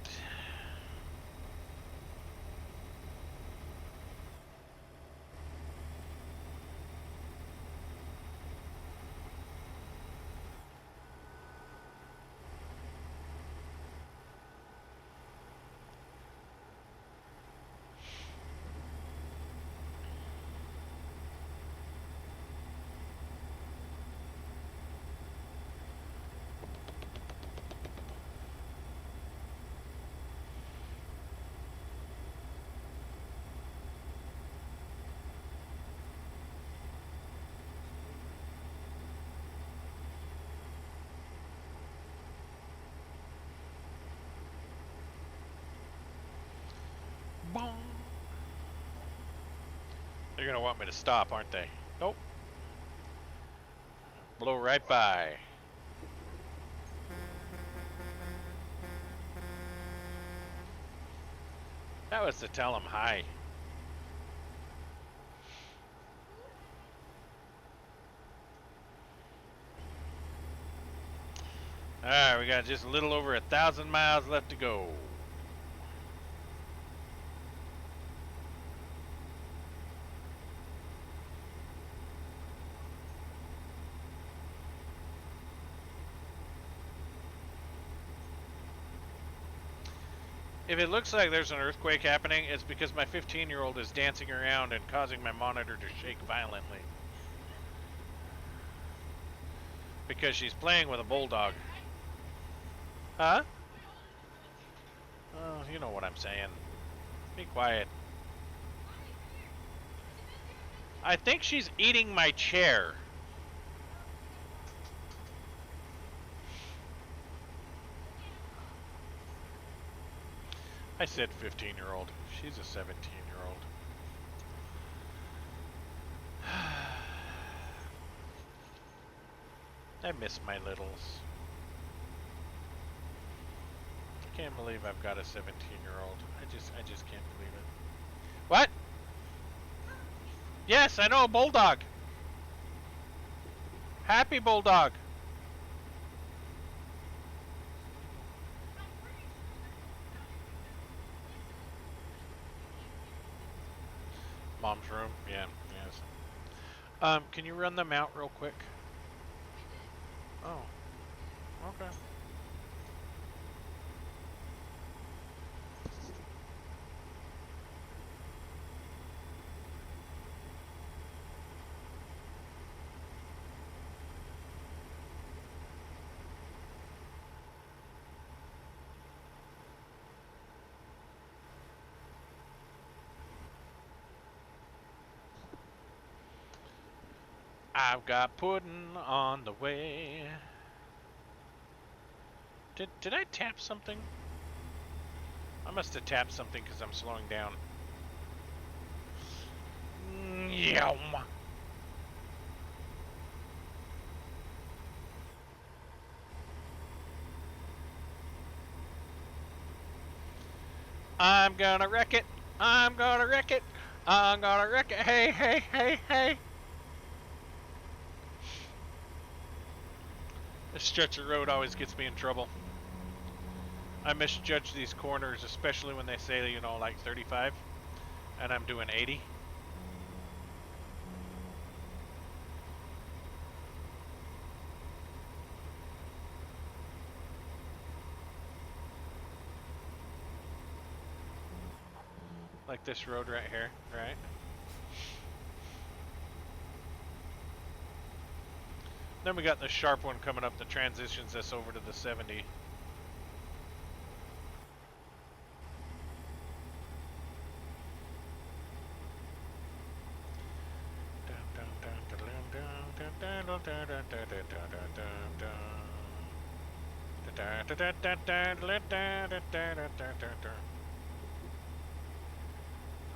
Bong. They're gonna want me to stop, aren't they? Nope. Blow right by. That was to tell them hi. Alright, we got just a little over 1,000 miles left to go. If it looks like there's an earthquake happening, it's because my 15-year-old is dancing around and causing my monitor to shake violently. Because she's playing with a bulldog. Huh? Oh, you know what I'm saying. Be quiet. I think she's eating my chair. I said 15-year-old. She's a 17-year-old. I miss my littles. I can't believe I've got a 17-year-old. I just can't believe it. What? Yes, I know, a bulldog. Happy bulldog. Mom's room? Yeah, yes. Can you run them out real quick? Oh. Okay. I've got pudding on the way. Did I tap something? I must have tapped something because I'm slowing down. Yum. I'm gonna wreck it. I'm gonna wreck it. I'm gonna wreck it. Hey, hey, hey, hey. This stretch of road always gets me in trouble. I misjudge these corners, especially when they say, you know, like 35, and I'm doing 80. Like this road right here, right? Then we got the sharp one coming up that transitions us over to the 70.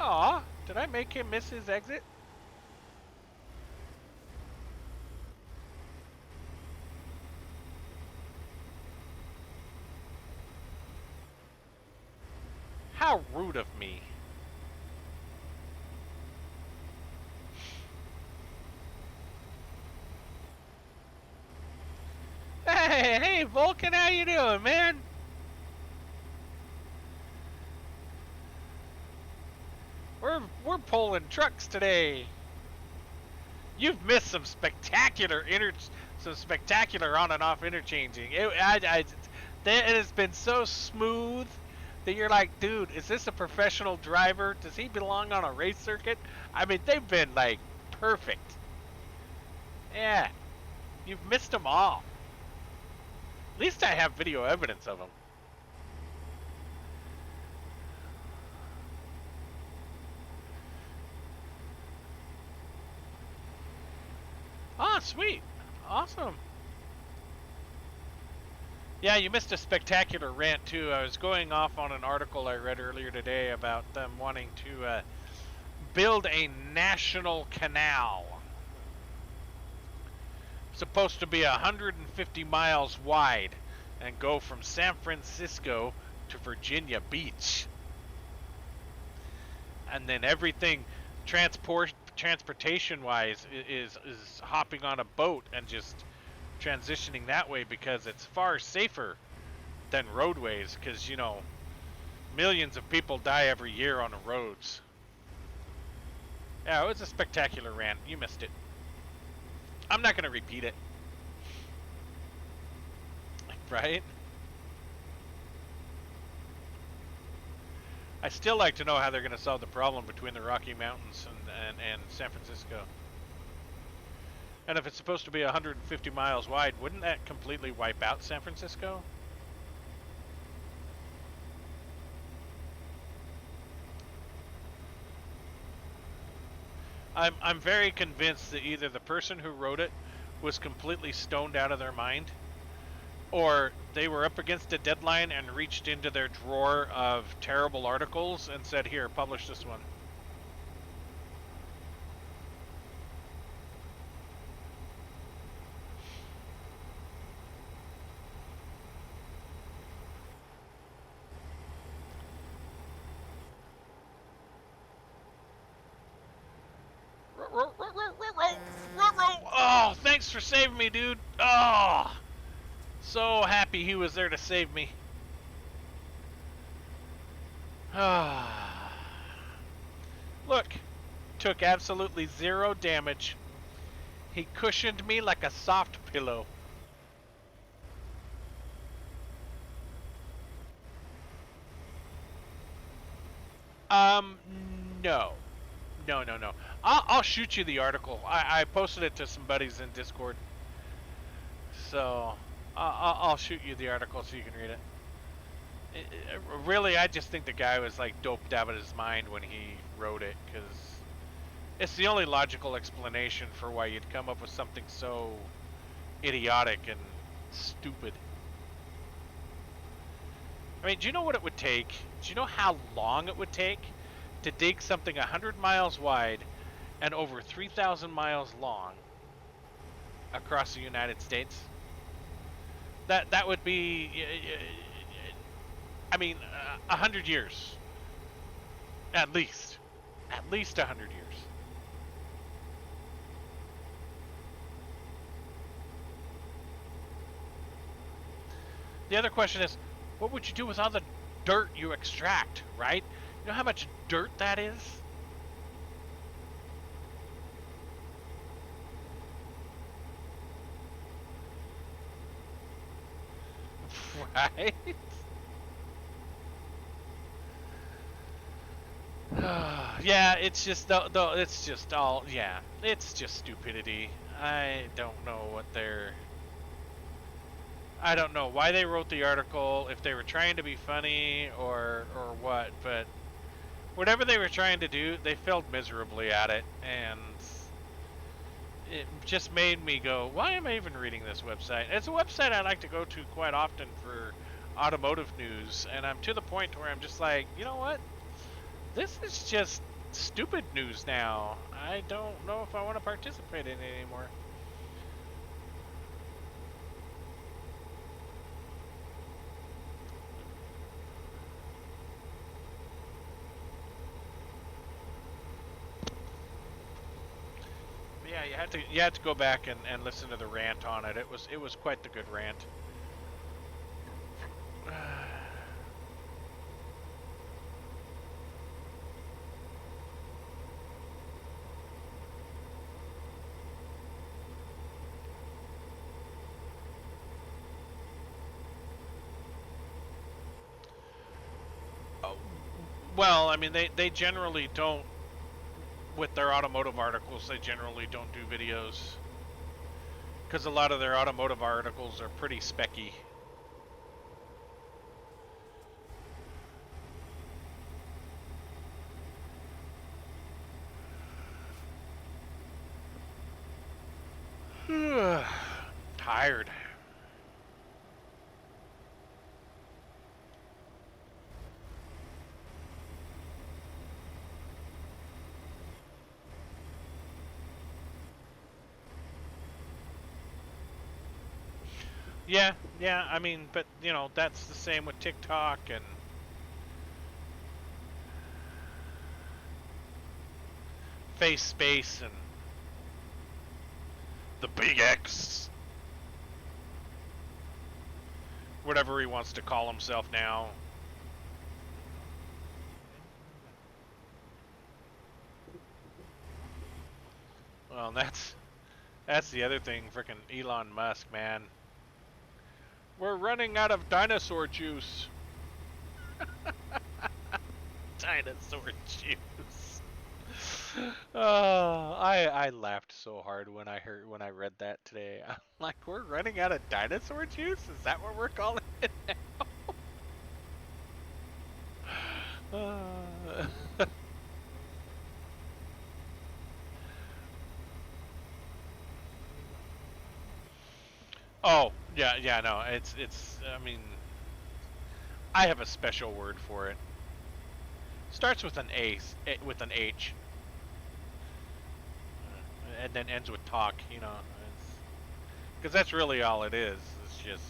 Aw, did I make him miss his exit? How rude of me. Hey, Vulcan, how you doing, man? We're pulling trucks today. You've missed some spectacular on and off interchanging. It has been so smooth that you're like, dude, is this a professional driver? Does he belong on a race circuit? I mean, they've been like perfect. Yeah, you've missed them all. At least I have video evidence of them. Oh, sweet. Awesome. Yeah, you missed a spectacular rant, too. I was going off on an article I read earlier today about them wanting to build a national canal. Supposed to be 150 miles wide and go from San Francisco to Virginia Beach. And then everything transportation wise is hopping on a boat and just transitioning that way because it's far safer than roadways, because, you know, millions of people die every year on the roads. Yeah, it was a spectacular rant. You missed it. I'm not going to repeat it. Right? I still like to know how they're going to solve the problem between the Rocky Mountains and San Francisco. And if it's supposed to be 150 miles wide, wouldn't that completely wipe out San Francisco? I'm very convinced that either the person who wrote it was completely stoned out of their mind, or they were up against a deadline and reached into their drawer of terrible articles and said, "Here, publish this one." Oh, thanks for saving me, dude. Oh, so happy he was there to save me. Look, took absolutely 0 damage. He cushioned me like a soft pillow. No. No. I'll shoot you the article. I posted it to some buddies in Discord. So, I'll shoot you the article so you can read it. Really, I just think the guy was like doped out of his mind when he wrote it, because it's the only logical explanation for why you'd come up with something so idiotic and stupid. I mean, do you know what it would take? Do you know how long it would take to dig something 100 miles wide and over 3,000 miles long across the United States? That would be, I mean, 100 years, at least 100 years. The other question is, what would you do with all the dirt you extract, right? You know how much dirt that is? Right? Yeah, it's just it's just all, yeah, it's just stupidity. I don't know why they wrote the article, if they were trying to be funny or what, but whatever they were trying to do, they failed miserably at it, and it just made me go, why am I even reading this website? It's a website I like to go to quite often for automotive news, and I'm to the point where I'm just like, you know what? This is just stupid news now. I don't know if I want to participate in it anymore. Yeah, you had to go back and listen to the rant on it. It was quite the good rant. Well, I mean, they generally don't, with their automotive articles, they generally don't do videos, because a lot of their automotive articles are pretty specky. Tired. Yeah, I mean, but, you know, that's the same with TikTok and Face Space and the Big X, whatever he wants to call himself now. Well, that's the other thing, frickin' Elon Musk, man. We're running out of dinosaur juice. dinosaur juice. Oh, I laughed so hard when I read that today. I'm like, we're running out of dinosaur juice? Is that what we're calling it now? Oh, yeah, yeah, no, it's. I mean, I have a special word for it. Starts with an with an H, and then ends with talk. You know, because that's really all it is. It's just.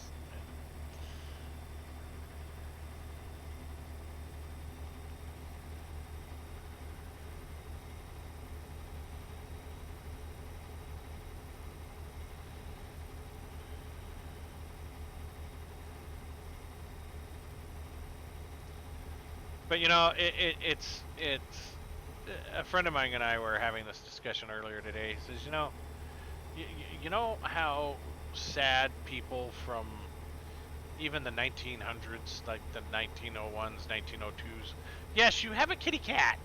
But you know, it's a friend of mine and I were having this discussion earlier today. He says, you know how sad people from even the 1900s, like the 1901s, 1902s. Yes, you have a kitty cat.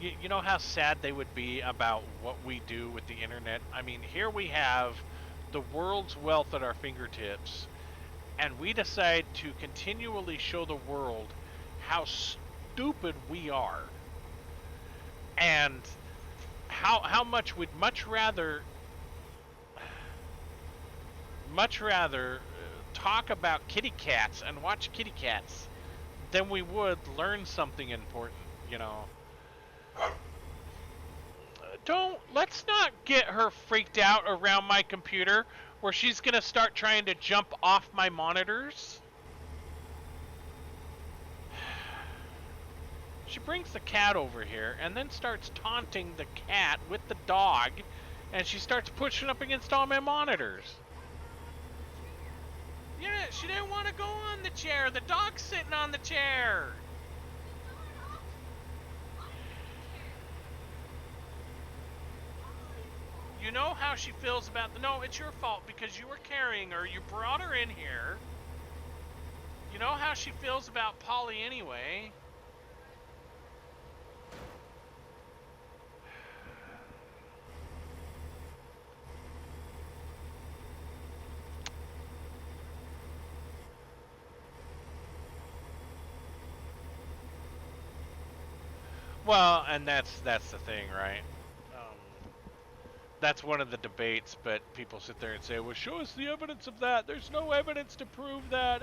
You know how sad they would be about what we do with the internet? I mean, here we have the world's wealth at our fingertips, and we decide to continually show the world how stupid we are, and how much we'd much rather talk about kitty cats and watch kitty cats than we would learn something important, you know. Let's not get her freaked out around my computer where she's gonna start trying to jump off my monitors. She brings the cat over here and then starts taunting the cat with the dog, and she starts pushing up against all my monitors. Yeah, she didn't want to go on the chair. The dog's sitting on the chair. You know how she feels about no, it's your fault because you were carrying her. You brought her in here. You know how she feels about Polly anyway. Well, and that's the thing, right? That's one of the debates, but people sit there and say, well, show us the evidence of that. There's no evidence to prove that.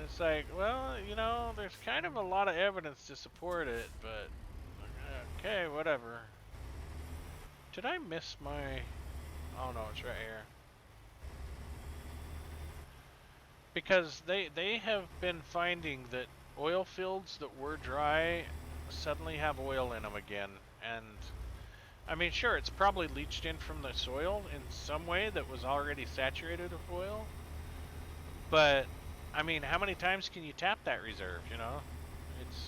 It's like, well, you know, there's kind of a lot of evidence to support it, but okay, whatever. Did I miss my... Oh, no, it's right here. Because they have been finding that oil fields that were dry suddenly have oil in them again, and I mean, sure, it's probably leached in from the soil in some way that was already saturated with oil. But, I mean, how many times can you tap that reserve, you know? It's...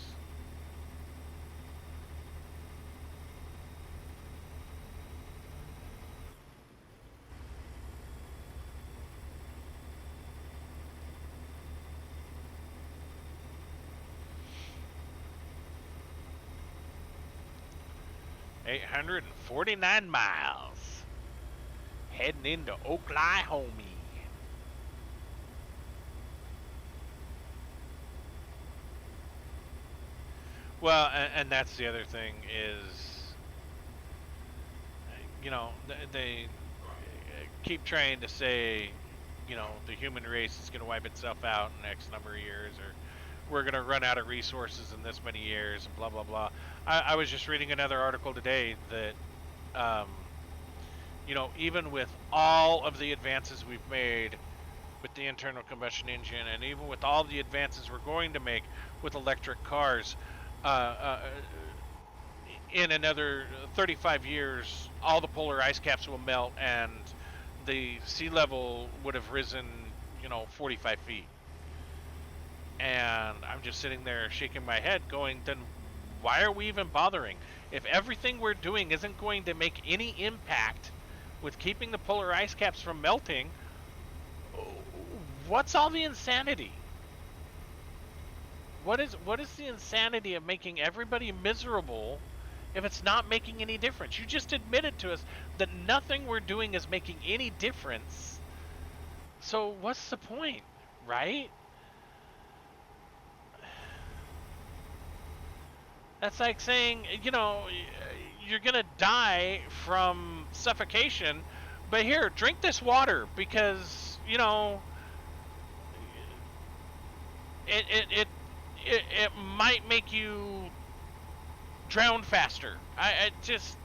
$849 miles. Heading into Oklahoma. Well, and that's the other thing is, you know, they keep trying to say, you know, the human race is going to wipe itself out in X number of years, or we're going to run out of resources in this many years, and blah, blah, blah. I was just reading another article today that, you know, even with all of the advances we've made with the internal combustion engine, and even with all the advances we're going to make with electric cars, in another 35 years, all the polar ice caps will melt, and the sea level would have risen, you know, 45 feet. And I'm just sitting there shaking my head going, then why are we even bothering? If everything we're doing isn't going to make any impact with keeping the polar ice caps from melting, what's all the insanity? What is the insanity of making everybody miserable if it's not making any difference? You just admitted to us that nothing we're doing is making any difference. So what's the point, right? That's like saying, you know, you're gonna die from suffocation, but here, drink this water because, you know, it it it it might make you drown faster. I just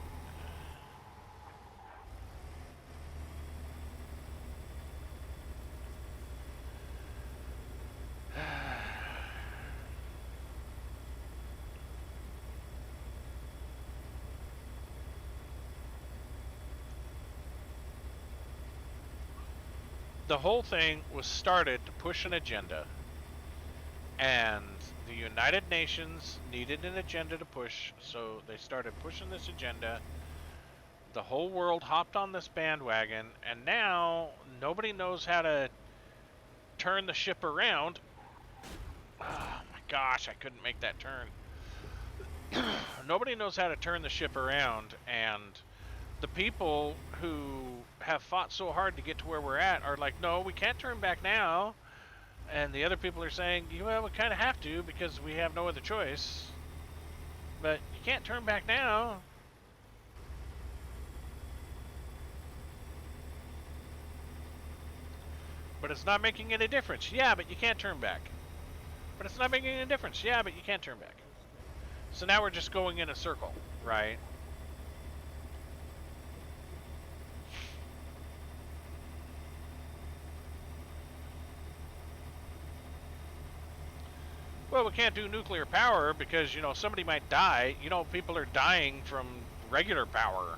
the whole thing was started to push an agenda, and the United Nations needed an agenda to push, so they started pushing this agenda. The whole world hopped on this bandwagon, and now nobody knows how to turn the ship around. Oh my gosh, I couldn't make that turn. Nobody knows how to turn the ship around, and the people who have fought so hard to get to where we're at are like, no, we can't turn back now. And the other people are saying, well, we kind of have to because we have no other choice. But you can't turn back now. But it's not making any difference. Yeah, but you can't turn back. But it's not making any difference. Yeah, but you can't turn back. So now we're just going in a circle, right? Well, we can't do nuclear power because, you know, somebody might die. You know, people are dying from regular power.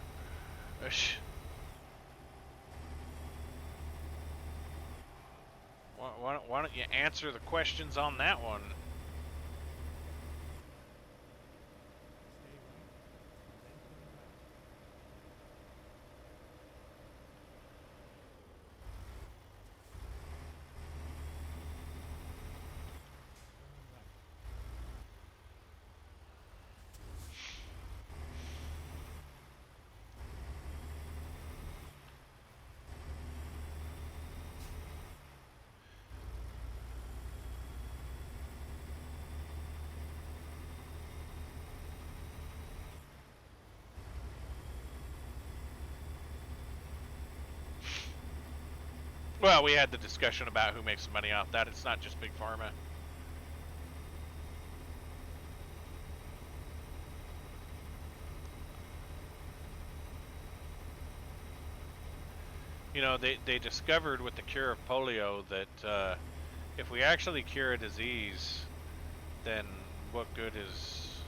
Why don't you answer the questions on that one? Well, we had the discussion about who makes money off that. It's not just Big Pharma. You know, they discovered with the cure of polio that if we actually cure a disease, then what good is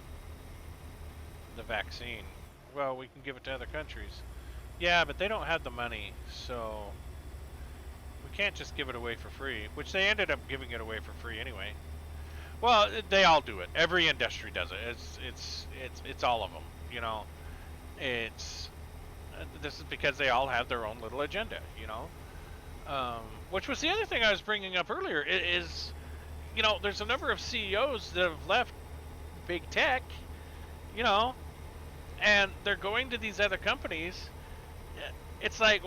the vaccine? Well, we can give it to other countries. Yeah, but they don't have the money, so we can't just give it away for free, which they ended up giving it away for free anyway. Well, they all do it. Every industry does it. It's all of them, you know. It's this is because they all have their own little agenda, you know. Which was the other thing I was bringing up earlier. Is, you know, there's a number of CEOs that have left big tech, you know, and they're going to these other companies. It's like,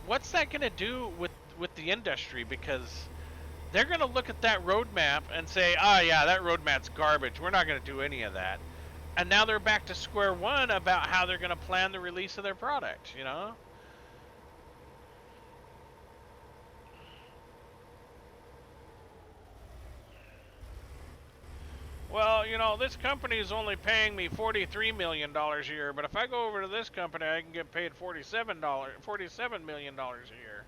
what's that going to do with the industry? Because they're going to look at that roadmap and say, oh yeah, that roadmap's garbage. We're not going to do any of that. And now they're back to square one about how they're going to plan the release of their product, you know? Well, you know, this company is only paying me $43 million a year, but if I go over to this company, I can get paid $47 million a year.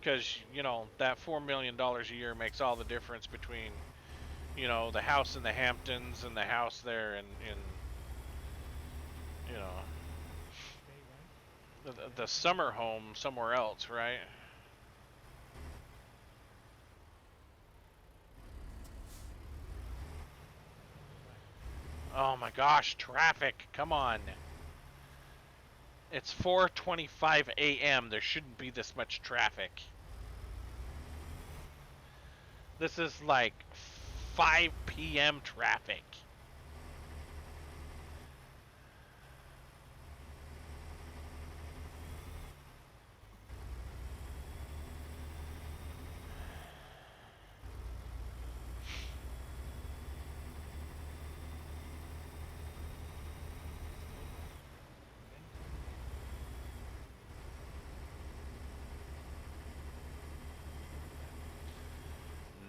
Because, you know, that $4 million a year makes all the difference between, you know, the house in the Hamptons and the house there in you know, the summer home somewhere else, right? Oh my gosh, traffic, come on. It's 4:25 a.m. There shouldn't be this much traffic. This is like 5 p.m. traffic.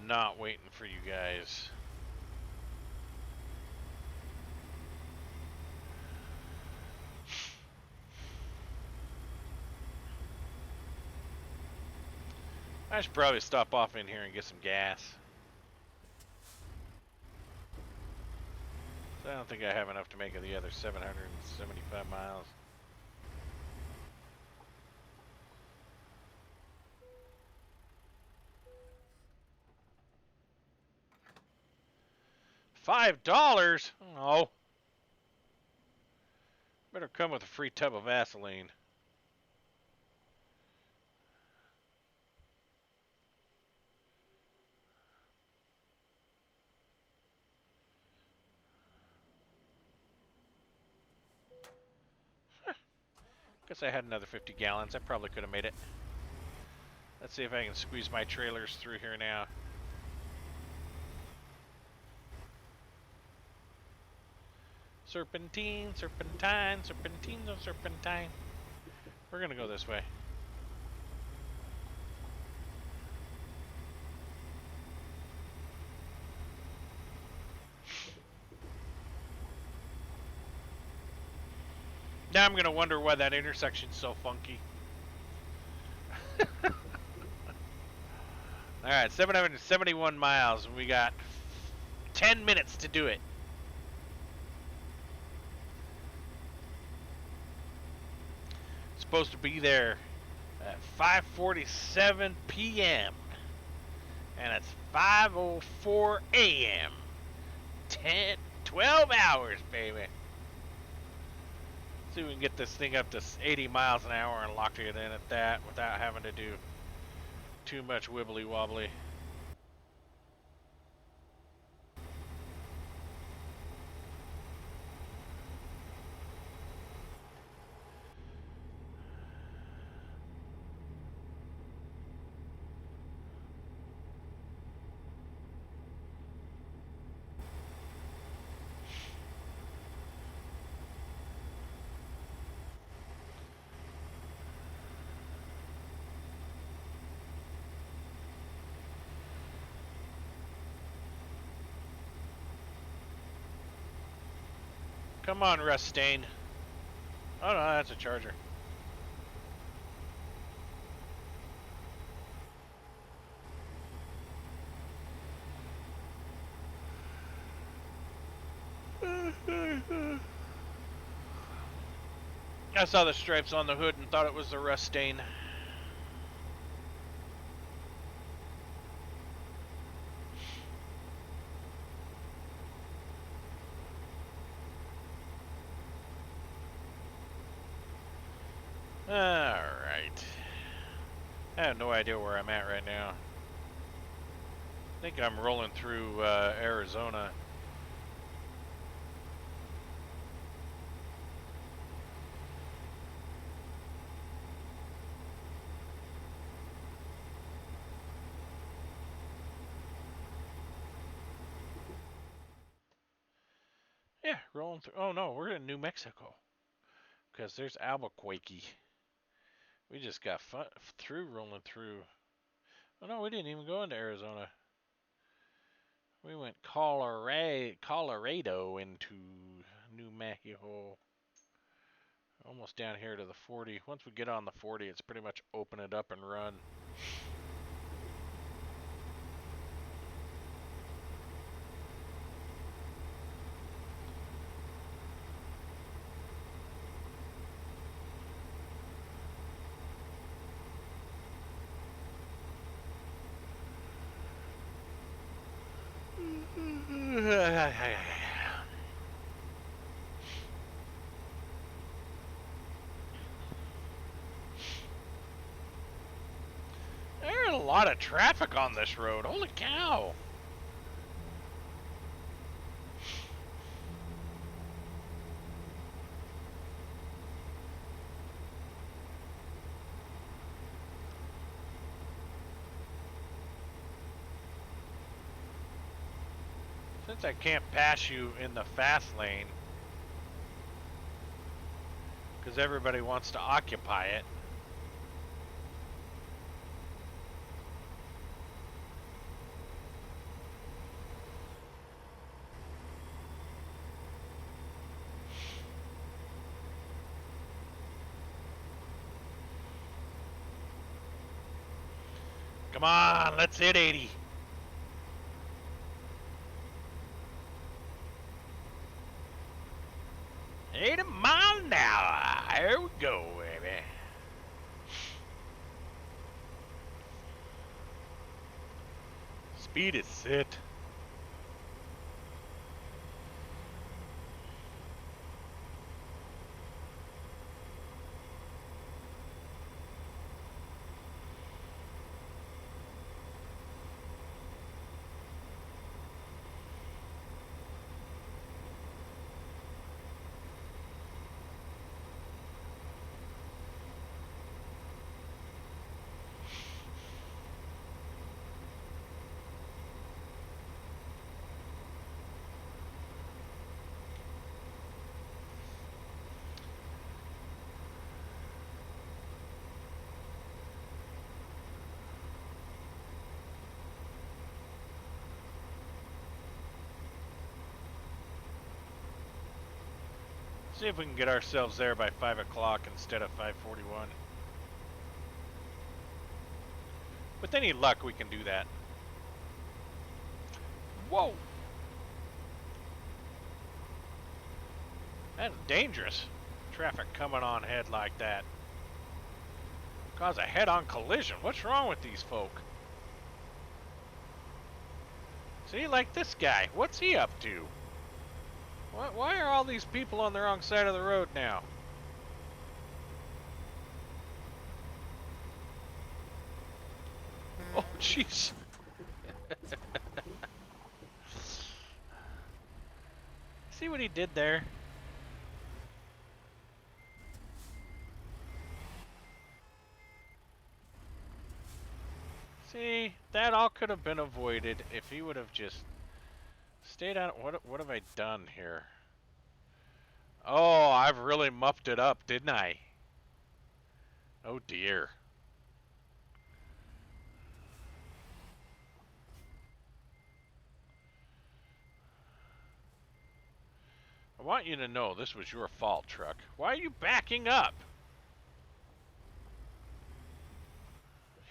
Not waiting for you guys. I should probably stop off in here and get some gas. So I don't think I have enough to make it the other 775 miles. $5? Oh. Better come with a free tub of Vaseline. Guess I had another 50 gallons. I probably could have made it. Let's see if I can squeeze my trailers through here now. Serpentine, serpentine, serpentine, no serpentine. We're gonna go this way. Now I'm gonna wonder why that intersection's so funky. Alright, 771 miles, and we got 10 minutes to do it. Supposed to be there at 5:47 p.m. and it's 5:04 a.m. 12 hours, baby. See if we can get this thing up to 80 miles an hour and lock it in at that without having to do too much wibbly wobbly. Come on, Rustain. Oh no, that's a Charger. I saw the stripes on the hood and thought it was the Rustain. Alright. I have no idea where I'm at right now. I think I'm rolling through Arizona. Yeah, rolling through. Oh no, we're in New Mexico. Because there's Albuquerque. We just got rolling through. Oh no, we didn't even go into Arizona. We went Colorado into New Mexico. Almost down here to the 40. Once we get on the 40, it's pretty much open it up and run. There's a lot of traffic on this road. Holy cow. Since I can't pass you in the fast lane, because everybody wants to occupy it. Come on, let's hit 80. Mile an hour. Here we go, baby. Speed is set. See if we can get ourselves there by 5 o'clock instead of 5:41. With any luck, we can do that. Whoa! That's dangerous. Traffic coming on ahead like that. Cause a head-on collision. What's wrong with these folk? See, like this guy. What's he up to? Why are all these people on the wrong side of the road now? Oh, jeez. See what he did there? See, that all could have been avoided if he would have just stayed on. What have I done here? Oh, I've really muffed it up, didn't I? Oh dear. I want you to know this was your fault, truck. Why are you backing up?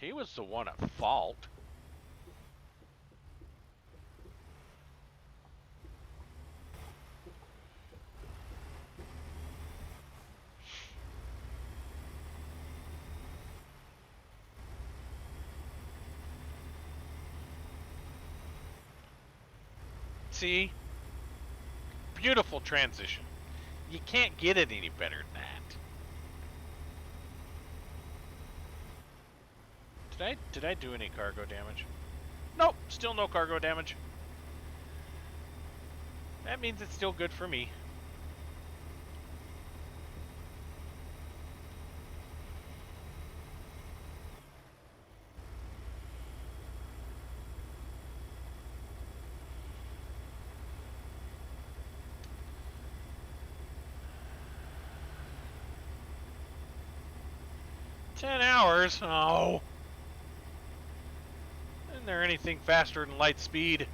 He was the one at fault. See? Beautiful transition. You can't get it any better than that. Did I do any cargo damage? Nope, still no cargo damage. That means it's still good for me. $10 hours? Oh. Isn't there anything faster than light speed?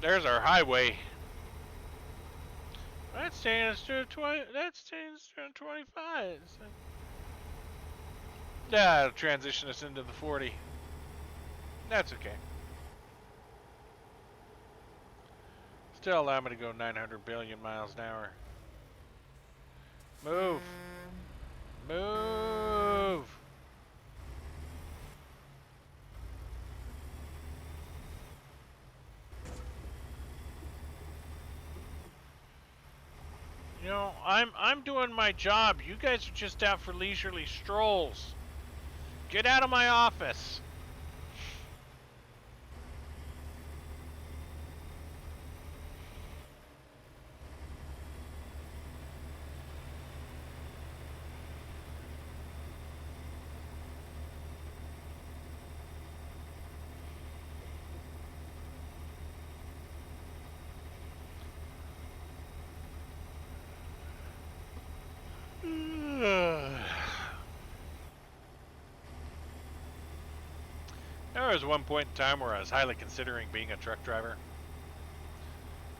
There's our highway. That's taking us to 20. That's taking us to 25. Yeah, it'll transition us into the 40. That's okay. Still allow me to go 900 billion miles an hour. Move. Move. You know, I'm doing my job. You guys are just out for leisurely strolls. Get out of my office. There was one point in time where I was highly considering being a truck driver.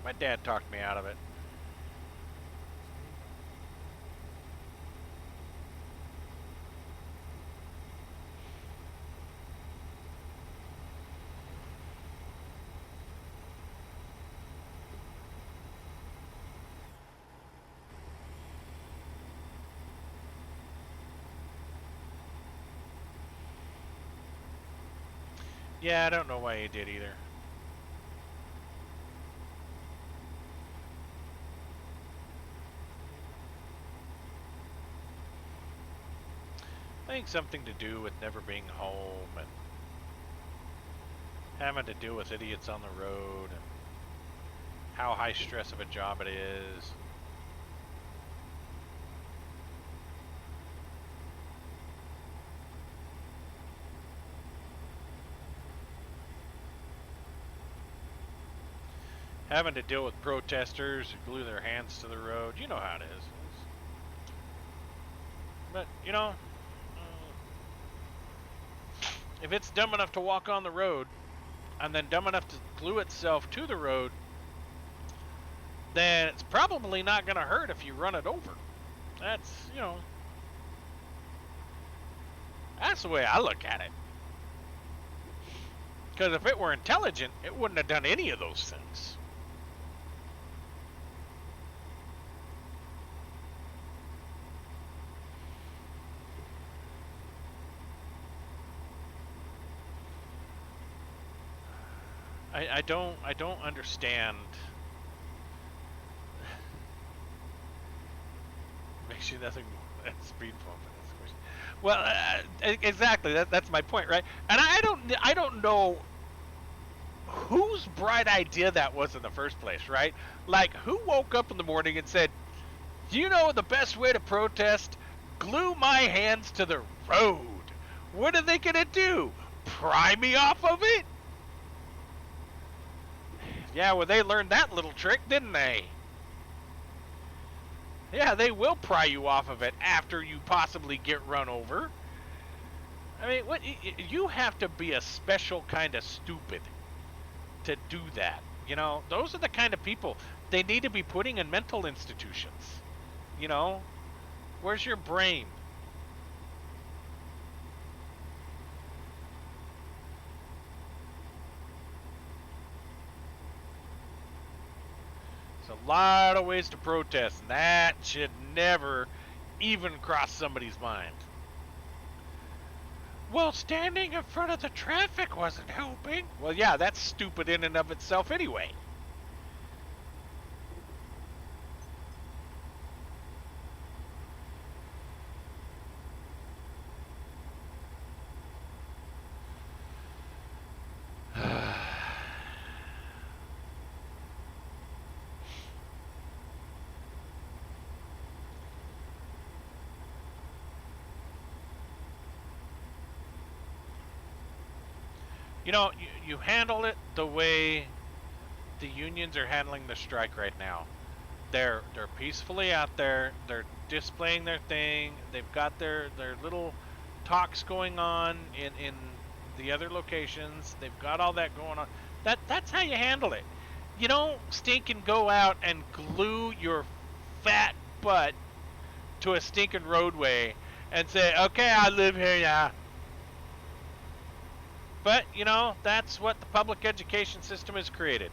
My dad talked me out of it. Yeah, I don't know why he did either. I think something to do with never being home and having to deal with idiots on the road and how high stress of a job it is. Having to deal with protesters who glue their hands to the road. You know how it is. But, you know, if it's dumb enough to walk on the road and then dumb enough to glue itself to the road, then it's probably not going to hurt if you run it over. That's, you know, that's the way I look at it. Because if it were intelligent, it wouldn't have done any of those things. I don't understand. Makes you nothing speed bump. Well, exactly. That's my point, right? And I don't know whose bright idea that was in the first place, right? Like, who woke up in the morning and said, "Do you know the best way to protest? Glue my hands to the road." What are they gonna do? Pry me off of it? Yeah, well, they learned that little trick, didn't they? Yeah, they will pry you off of it after you possibly get run over. I mean, what you have to be a special kind of stupid to do that. You know, those are the kind of people they need to be putting in mental institutions. You know, where's your brain? There's a lot of ways to protest, and that should never even cross somebody's mind. Well, standing in front of the traffic wasn't helping. Well, yeah, that's stupid in and of itself anyway. You know, you handle it the way the unions are handling the strike right now. They're peacefully out there. They're displaying their thing. They've got their little talks going on in the other locations. They've got all that going on. That's how you handle it. You don't stinking go out and glue your fat butt to a stinking roadway and say, "Okay, I live here now." But, you know, that's what the public education system has created.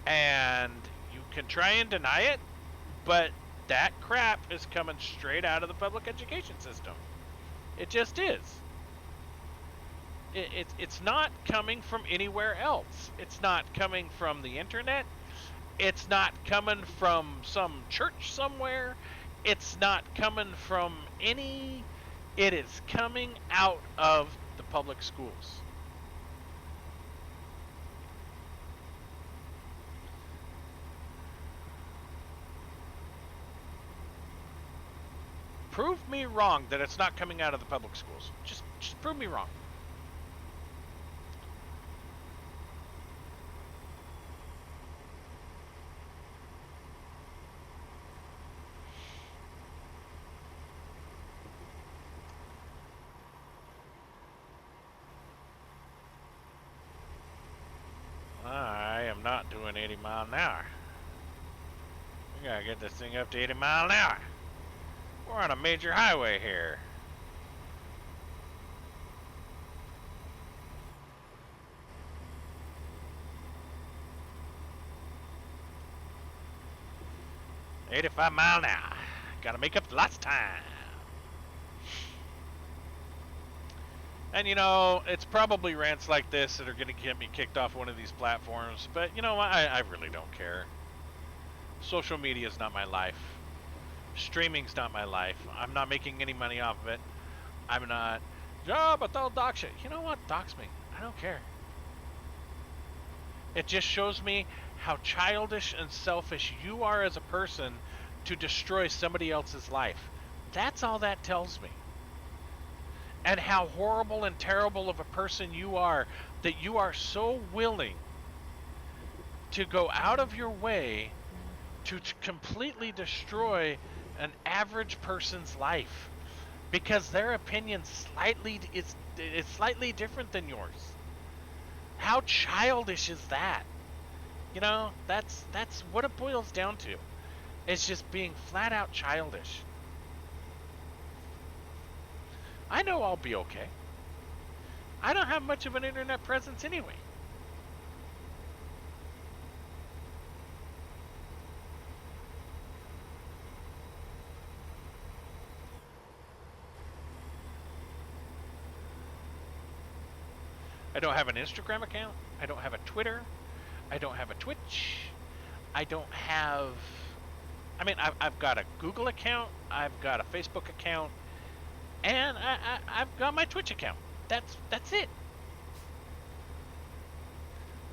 And you can try and deny it, but that crap is coming straight out of the public education system. It just is. It's not coming from anywhere else. It's not coming from the internet. It's not coming from some church somewhere. It's not coming from any It is coming out of the public schools. Prove me wrong that it's not coming out of the public schools. Just prove me wrong. I am not doing 80 mile an hour. We gotta get this thing up to 80 mile an hour. We're on a major highway here. $85 mile an hour. Gotta make up lots of time. And you know, it's probably rants like this that are gonna get me kicked off one of these platforms, but you know what? I really don't care. Social media is not my life. Streaming's not my life. I'm not making any money off of it. I'm not, yeah, but they'll dox you. You know what? Dox me. I don't care. It just shows me how childish and selfish you are as a person to destroy somebody else's life. That's all that tells me. And how horrible and terrible of a person you are, that you are so willing to go out of your way to completely destroy an average person's life because their opinion is slightly different than yours. How childish is that? You know, that's what it boils down to. It's just being flat out childish. I know I'll be okay. I don't have much of an internet presence anyway. I don't have an Instagram account. I don't have a Twitter. I don't have a Twitch. I don't have... I mean, I've got a Google account. I've got a Facebook account. And I've got my Twitch account. That's it.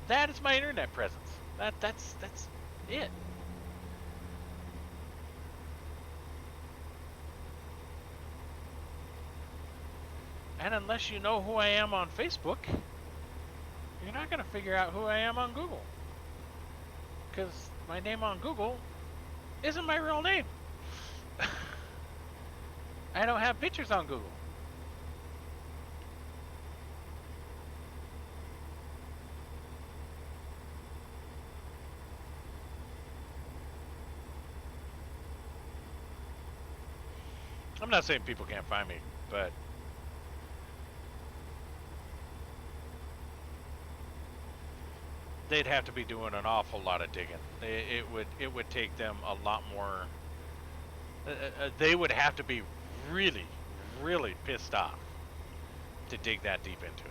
That is my internet presence. That's it. And unless you know who I am on Facebook, you're not going to figure out who I am on Google. Because my name on Google isn't my real name. I don't have pictures on Google. I'm not saying people can't find me, but they'd have to be doing an awful lot of digging. It would take them a lot more. They would have to be really, really pissed off to dig that deep into it.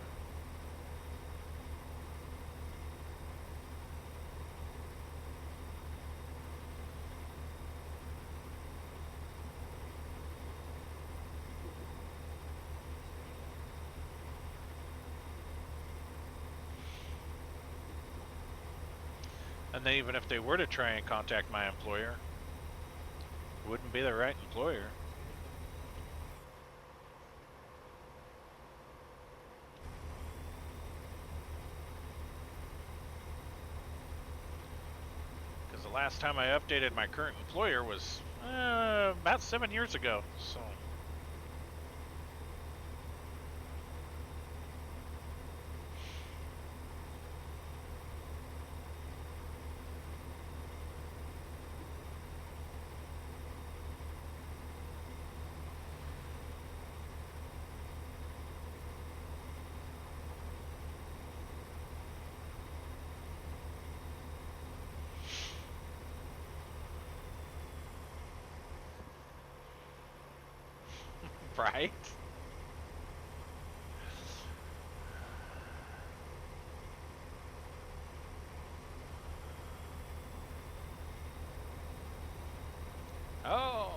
And then even if they were to try and contact my employer, it wouldn't be the right employer. Because the last time I updated my current employer was about 7 years ago, so... Right? Oh,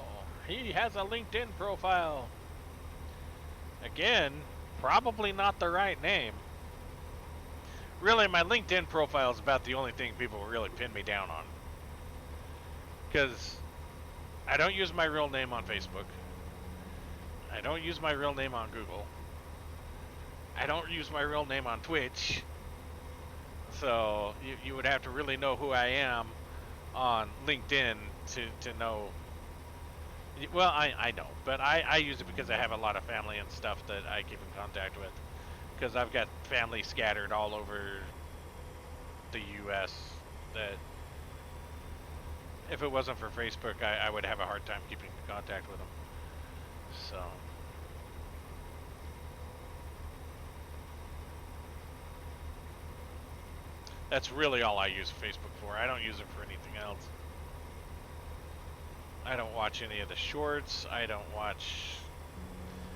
he has a LinkedIn profile. Again, probably not the right name. Really, my LinkedIn profile is about the only thing people really pin me down on. Because I don't use my real name on Facebook. I don't use my real name on Google. I don't use my real name on Twitch. So you would have to really know who I am on LinkedIn to know. Well, I know, but I use it because I have a lot of family and stuff that I keep in contact with. Because I've got family scattered all over the U.S. that if it wasn't for Facebook, I would have a hard time keeping in contact with them. So. That's really all I use Facebook for. I don't use it for anything else. I don't watch any of the shorts. I don't watch...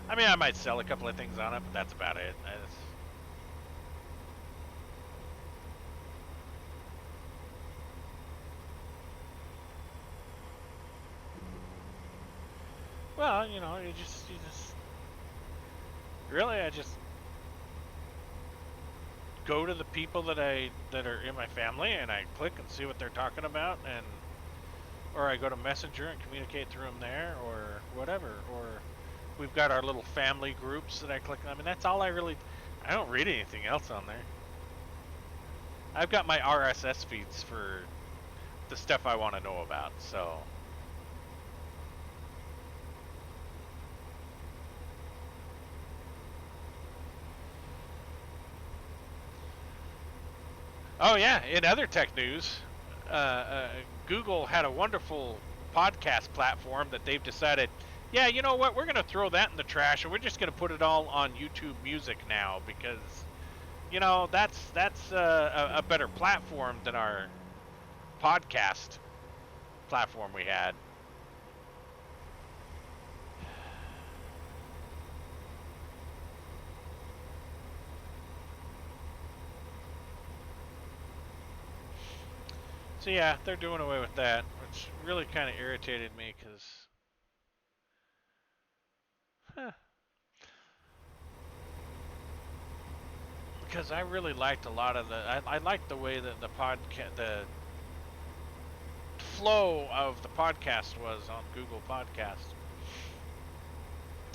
I mean, I might sell a couple of things on it, but that's about it. Well, you know, you just... Really, I just go to the people that are in my family and I click and see what they're talking about, and or I go to Messenger and communicate through them there, or whatever. Or we've got our little family groups that I click on. I mean, that's all I don't read anything else on there. I've got my RSS feeds for the stuff I want to know about, so. Oh yeah, in other tech news, Google had a wonderful podcast platform that they've decided, yeah, you know what, we're going to throw that in the trash and we're just going to put it all on YouTube Music now because, you know, that's a better platform than our podcast platform we had. So yeah, they're doing away with that, which really kind of irritated me because, because I really liked a lot of I liked the way that the flow of the podcast was on Google Podcast.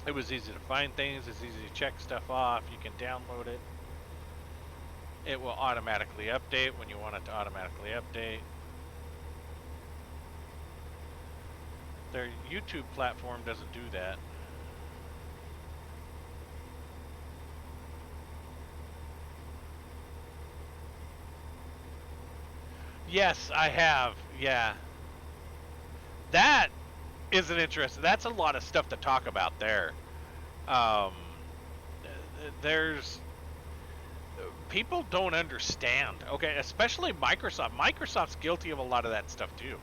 It was easy to find things, it's easy to check stuff off, you can download it. It will automatically update when you want it to automatically update. Their YouTube platform doesn't do that. Yes, I have. Yeah. That is an interesting. That's a lot of stuff to talk about there. There's people don't understand. Okay, especially Microsoft. Microsoft's guilty of a lot of that stuff too.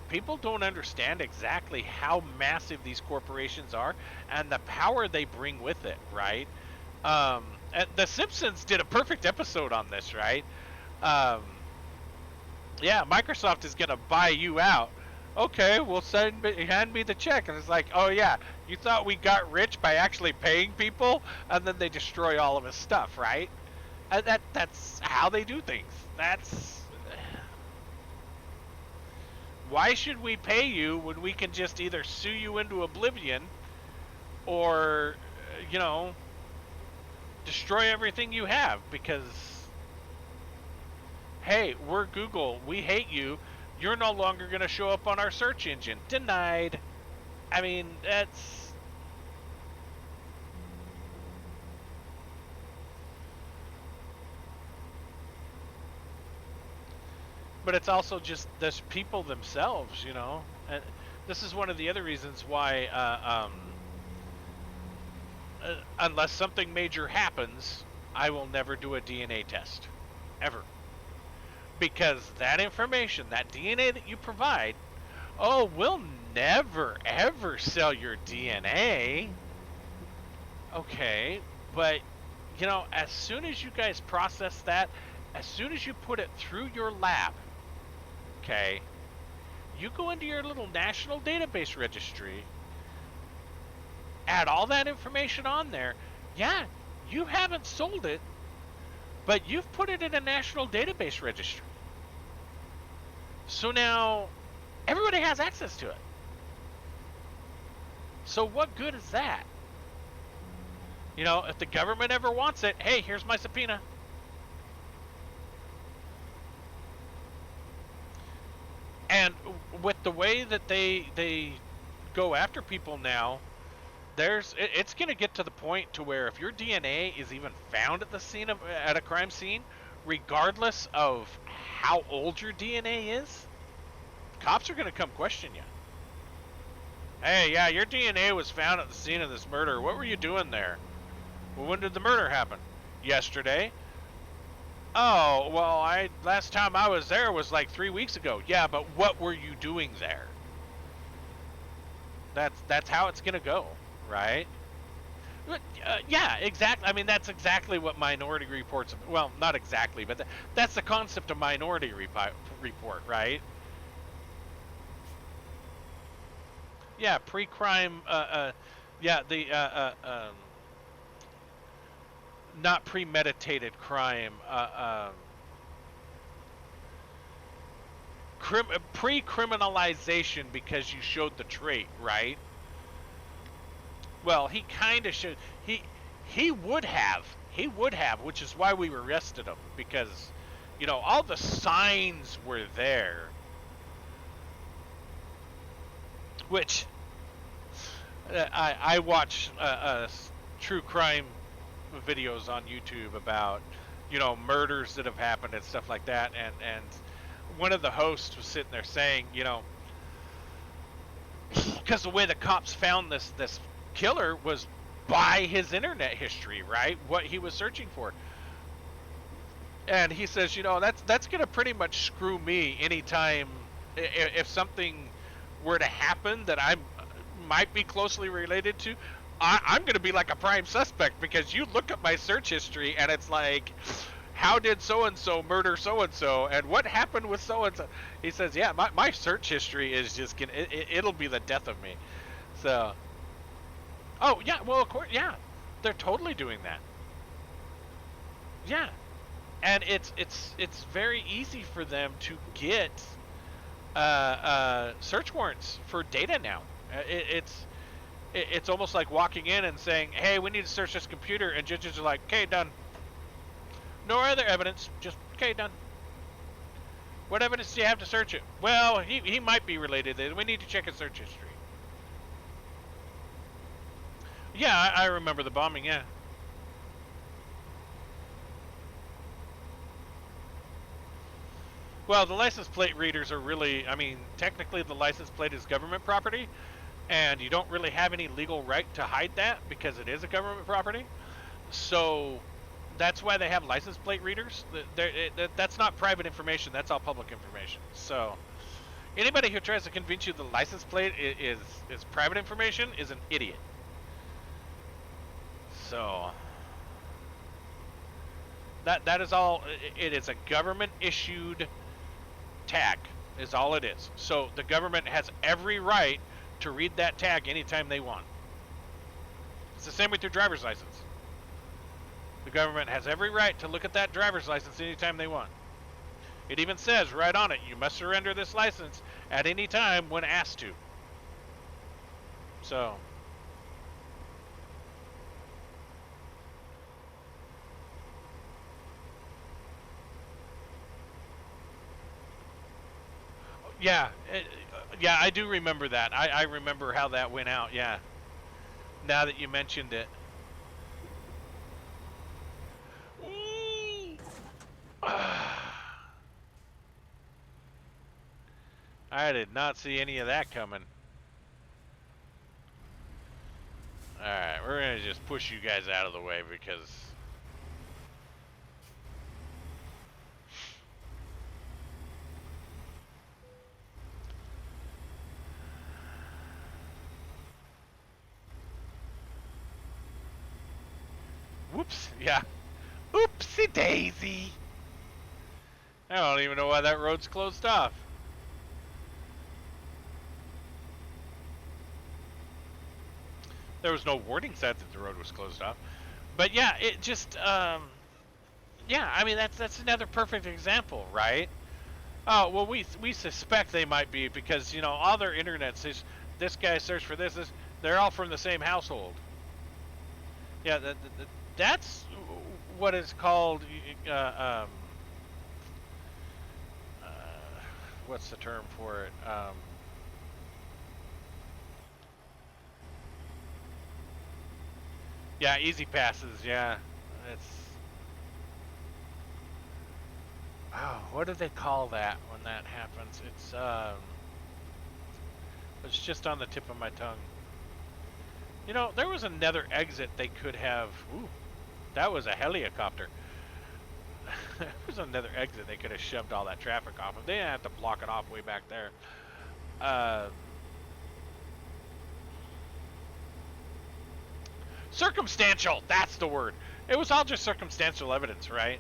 People don't understand exactly how massive these corporations are and the power they bring with it, right? The Simpsons did a perfect episode on this, right? Yeah, Microsoft is going to buy you out. Okay, well, hand me the check. And it's like, oh yeah, you thought we got rich by actually paying people? And then they destroy all of his stuff, right? That's how they do things. Why should we pay you when we can just either sue you into oblivion or, you know, destroy everything you have? Because, hey, we're Google. We hate you. You're no longer going to show up on our search engine. Denied. I mean, that's... But it's also just the people themselves, you know. And this is one of the other reasons why, unless something major happens, I will never do a DNA test, ever. Because that information, that DNA that you provide, oh, we'll never ever sell your DNA. Okay, but you know, as soon as you guys process that, as soon as you put it through your lab, okay, you go into your little national database registry add all that information on there. Yeah, you haven't sold it, but you've put it in a national database registry. So now everybody has access to it. So what good is that? You know, if the government ever wants it, hey, here's my subpoena. And with the way that they go after people now, it's going to get to the point to where if your DNA is even found at the scene at a crime scene, regardless of how old your DNA is, cops are going to come question you. Hey, yeah, your DNA was found at the scene of this murder. What were you doing there? Well, when did the murder happen? Yesterday. Oh, well, last time I was there was like 3 weeks ago. Yeah, but what were you doing there? That's how it's gonna go, right? Yeah, exactly. I mean, that's exactly what Minority Report's. Well, not exactly, but that's the concept of Minority Report, right? Yeah, pre-crime. Yeah, the not premeditated crime. Pre-criminalization because you showed the trait, right? Well, he kind of should. He would have, which is why we arrested him, because, you know, all the signs were there. Which I watch true crime videos on YouTube about, you know, murders that have happened and stuff like that, and one of the hosts was sitting there saying, you know, because the way the cops found this killer was by his internet history, right? What he was searching for. And he says, you know, that's gonna pretty much screw me anytime if something were to happen that I might be closely related to. I'm going to be like a prime suspect, because you look at my search history and it's like, how did so-and-so murder so-and-so, and what happened with so-and-so? He says, yeah, my search history is just going to, it'll be the death of me. So, oh, yeah, well, of course, yeah, they're totally doing that. Yeah, and it's very easy for them to get search warrants for data now. It's almost like walking in and saying, hey, we need to search this computer, and judges are like, okay, done. No other evidence, just, okay, done. What evidence do you have to search it? Well, he might be related. We need to check his search history. Yeah, I remember the bombing, yeah. Well, the license plate readers are really, I mean, technically the license plate is government property, and you don't really have any legal right to hide that because it is a government property. So that's why they have license plate readers. That's not private information. That's all public information. So anybody who tries to convince you the license plate is private information is an idiot. So that is all. It is a government issued tag is all it is. So the government has every right to read that tag anytime they want. It's the same with your driver's license. The government has every right to look at that driver's license anytime they want. It even says right on it, you must surrender this license at any time when asked to. So yeah, yeah, I do remember that. I remember how that went out, yeah. Now that you mentioned it. I did not see any of that coming. Alright, we're going to just push you guys out of the way because... Whoops, yeah. Oopsie daisy. I don't even know why that road's closed off. There was no warning signs that the road was closed off. But yeah, it just yeah, I mean that's another perfect example, right? Oh well, we suspect they might be because you know all their internet says this guy searched for this. They're all from the same household. Yeah, that's what is called. What's the term for it? Yeah, easy passes. Yeah, it's. Oh, what do they call that when that happens? It's just on the tip of my tongue. You know, there was another exit they could have. Ooh, that was a helicopter. There was another exit they could have shoved all that traffic off of. They didn't have to block it off way back there. Circumstantial. That's the word. It was all just circumstantial evidence, right?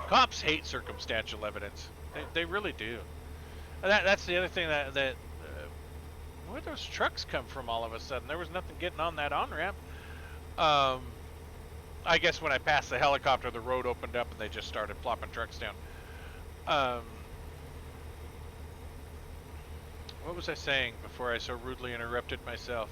Cops hate circumstantial evidence. They really do. That's the other thing that where'd those trucks come from all of a sudden? There was nothing getting on that on-ramp. I guess when I passed the helicopter, the road opened up and they just started plopping trucks down. What was I saying before I so rudely interrupted myself?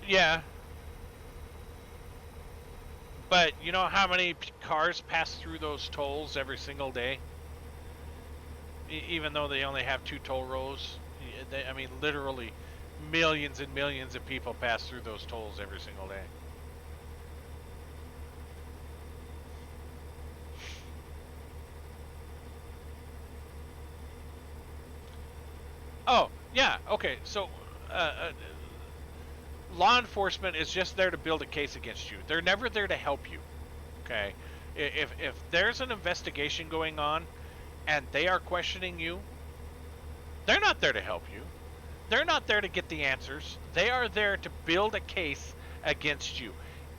Yeah. But you know how many cars pass through those tolls every single day? Even though they only have 2 toll rows? I mean, literally millions and millions of people pass through those tolls every single day. Oh, yeah, okay, so law enforcement is just there to build a case against you. They're never there to help you, okay? If there's an investigation going on and they are questioning you, they're not there to help you. They're not there to get the answers. They are there to build a case against you.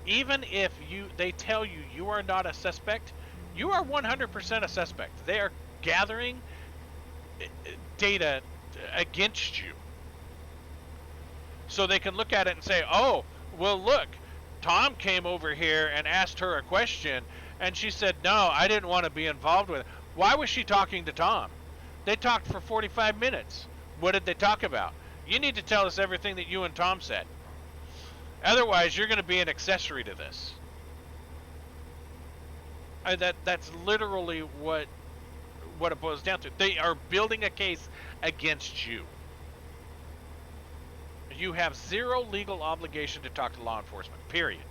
Even if they tell you you are not a suspect, you are 100% a suspect. They are gathering data against you. So they can look at it and say, oh, well, look, Tom came over here and asked her a question, and she said, no, I didn't want to be involved with it. Why was she talking to Tom? They talked for 45 minutes. What did they talk about? You need to tell us everything that you and Tom said. Otherwise, you're going to be an accessory to this. That's literally what it boils down to. They are building a case against you. You have zero legal obligation to talk to law enforcement, period.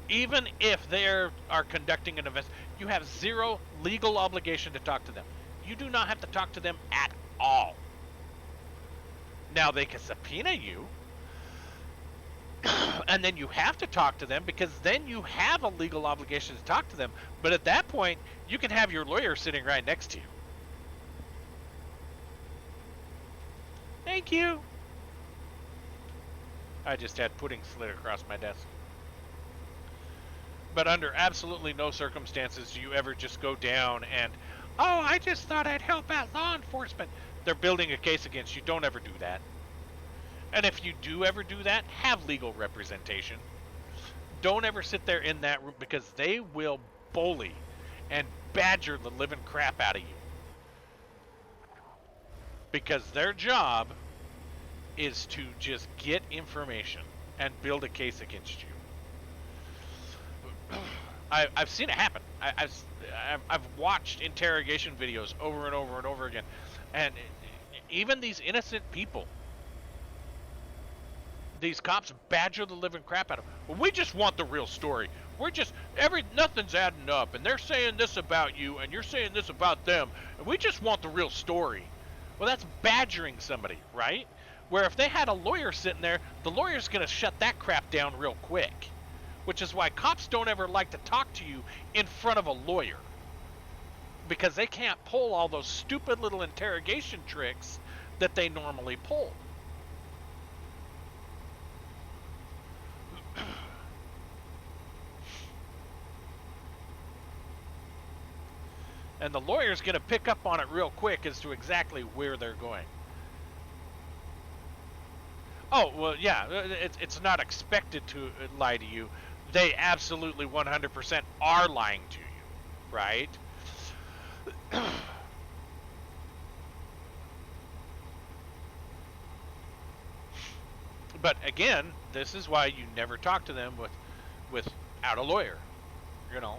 Even if they are conducting an investigation, you have zero legal obligation to talk to them. You do not have to talk to them at all. Now, they can subpoena you, and then you have to talk to them because then you have a legal obligation to talk to them. But at that point, you can have your lawyer sitting right next to you. Thank you. I just had pudding slid across my desk. But under absolutely no circumstances do you ever just go down and, oh, I just thought I'd help out law enforcement. They're building a case against you. Don't ever do that. And if you do ever do that, have legal representation. Don't ever sit there in that room because they will bully and badger the living crap out of you. Because their job is to just get information and build a case against you. I've seen it happen. I've watched interrogation videos over and over and over again, and even these innocent people, these cops badger the living crap out of them. Well, we just want the real story. We're just nothing's adding up, and they're saying this about you, and you're saying this about them, and we just want the real story. Well, that's badgering somebody, right? Where if they had a lawyer sitting there, the lawyer's going to shut that crap down real quick. Which is why cops don't ever like to talk to you in front of a lawyer. Because they can't pull all those stupid little interrogation tricks that they normally pull. And the lawyer's going to pick up on it real quick as to exactly where they're going. Oh, well, yeah, it's not expected to lie to you. They absolutely 100% are lying to you, right? But again, this is why you never talk to them without a lawyer, you know.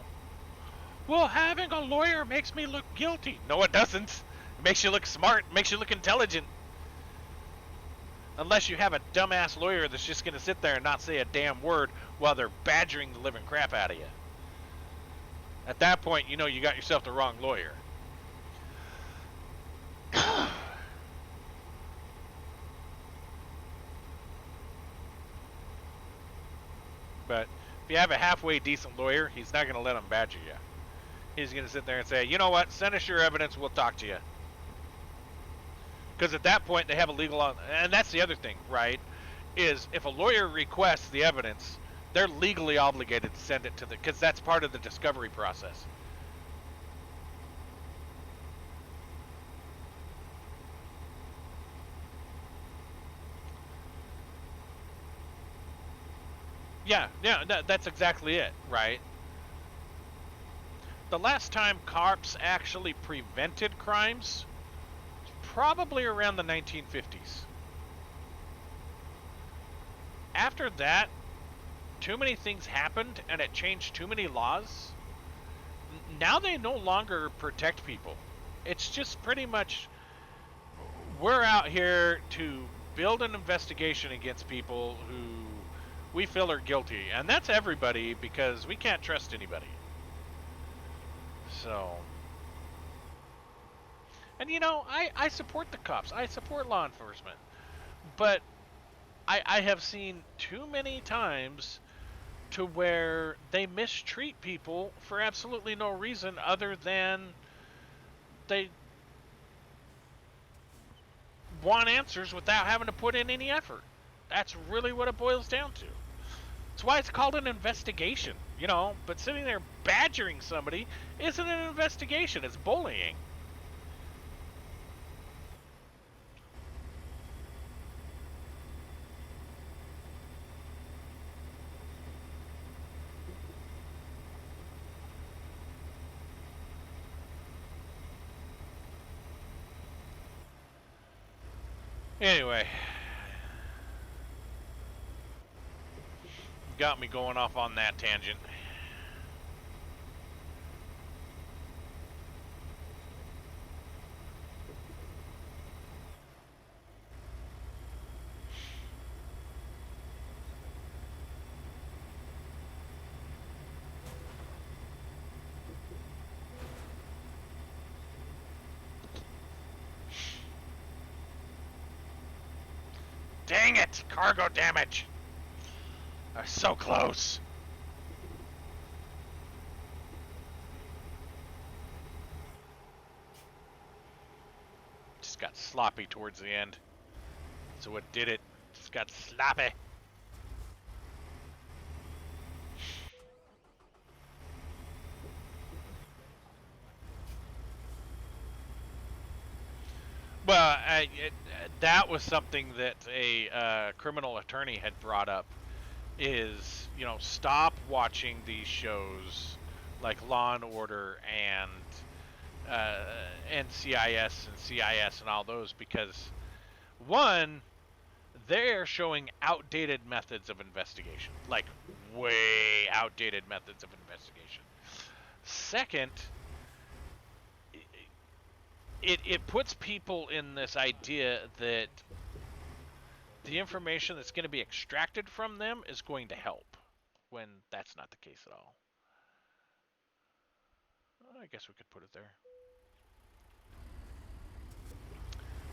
Well, having a lawyer makes me look guilty. No, it doesn't. It makes you look smart, makes you look intelligent. Unless you have a dumbass lawyer that's just going to sit there and not say a damn word while they're badgering the living crap out of you. At that point, you know you got yourself the wrong lawyer. But if you have a halfway decent lawyer, he's not going to let them badger you. He's going to sit there and say, you know what, send us your evidence, we'll talk to you. Because at that point, they have a legal... And that's the other thing, right? Is if a lawyer requests the evidence, they're legally obligated to send it to the... Because that's part of the discovery process. Yeah, that's exactly it, right? The last time cops actually prevented crimes, probably around the 1950s. After that, too many things happened and it changed too many laws. Now they no longer protect people. It's just pretty much, we're out here to build an investigation against people who we feel are guilty. And that's everybody, because we can't trust anybody. So, and you know, I support the cops. I support law enforcement. But I have seen too many times to where they mistreat people for absolutely no reason other than they want answers without having to put in any effort. That's really what it boils down to. That's why it's called an investigation, you know, but sitting there badgering somebody isn't an investigation, it's bullying. Anyway, got me going off on that tangent. Dang it! Cargo damage! They're so close! Just got sloppy towards the end. So what did it? Just got sloppy. Well, that was something that a criminal attorney had brought up. Is, you know, stop watching these shows like Law and Order and NCIS and CIS and all those, because one, they're showing outdated methods of investigation, like way outdated methods of investigation. Second, it puts people in this idea that the information that's going to be extracted from them is going to help, when that's not the case at all. I guess we could put it there.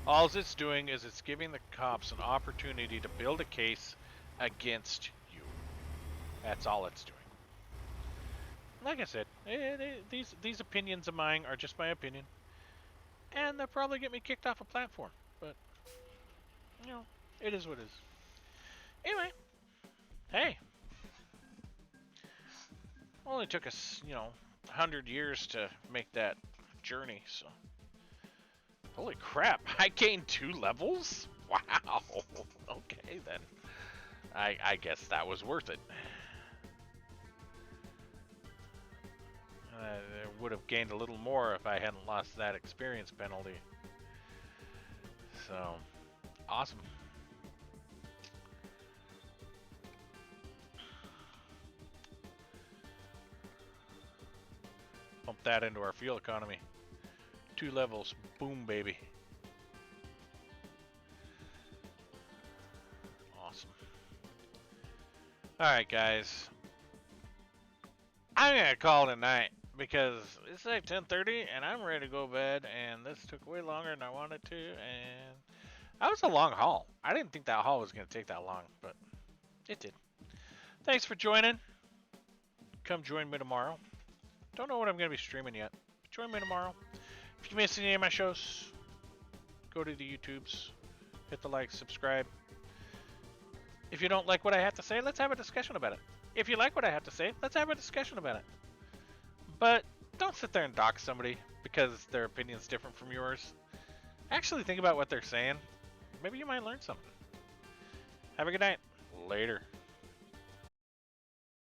All it's doing is it's giving the cops an opportunity to build a case against you. That's all it's doing. Like I said, these opinions of mine are just my opinion. And they'll probably get me kicked off a platform. But, you know, it is what it is. Anyway, hey. Only took us, you know, 100 years to make that journey. So, holy crap! I gained 2 levels. Wow. Okay then. I guess that was worth it. I would have gained a little more if I hadn't lost that experience penalty. So, awesome. Pump that into our fuel economy. 2 levels. Boom, baby. Awesome. Alright, guys. I'm gonna call it a night because it's like 10:30 and I'm ready to go to bed, and this took way longer than I wanted to, and that was a long haul. I didn't think that haul was gonna take that long, but it did. Thanks for joining. Come join me tomorrow. Don't know what I'm gonna be streaming yet. Join me tomorrow. If you missed any of my shows, go to the YouTubes, hit the like, subscribe. If you don't like what I have to say, let's have a discussion about it. If you like what I have to say, let's have a discussion about it. But don't sit there and dock somebody because their opinion's different from yours. Actually think about what they're saying. Maybe you might learn something. Have a good night. Later.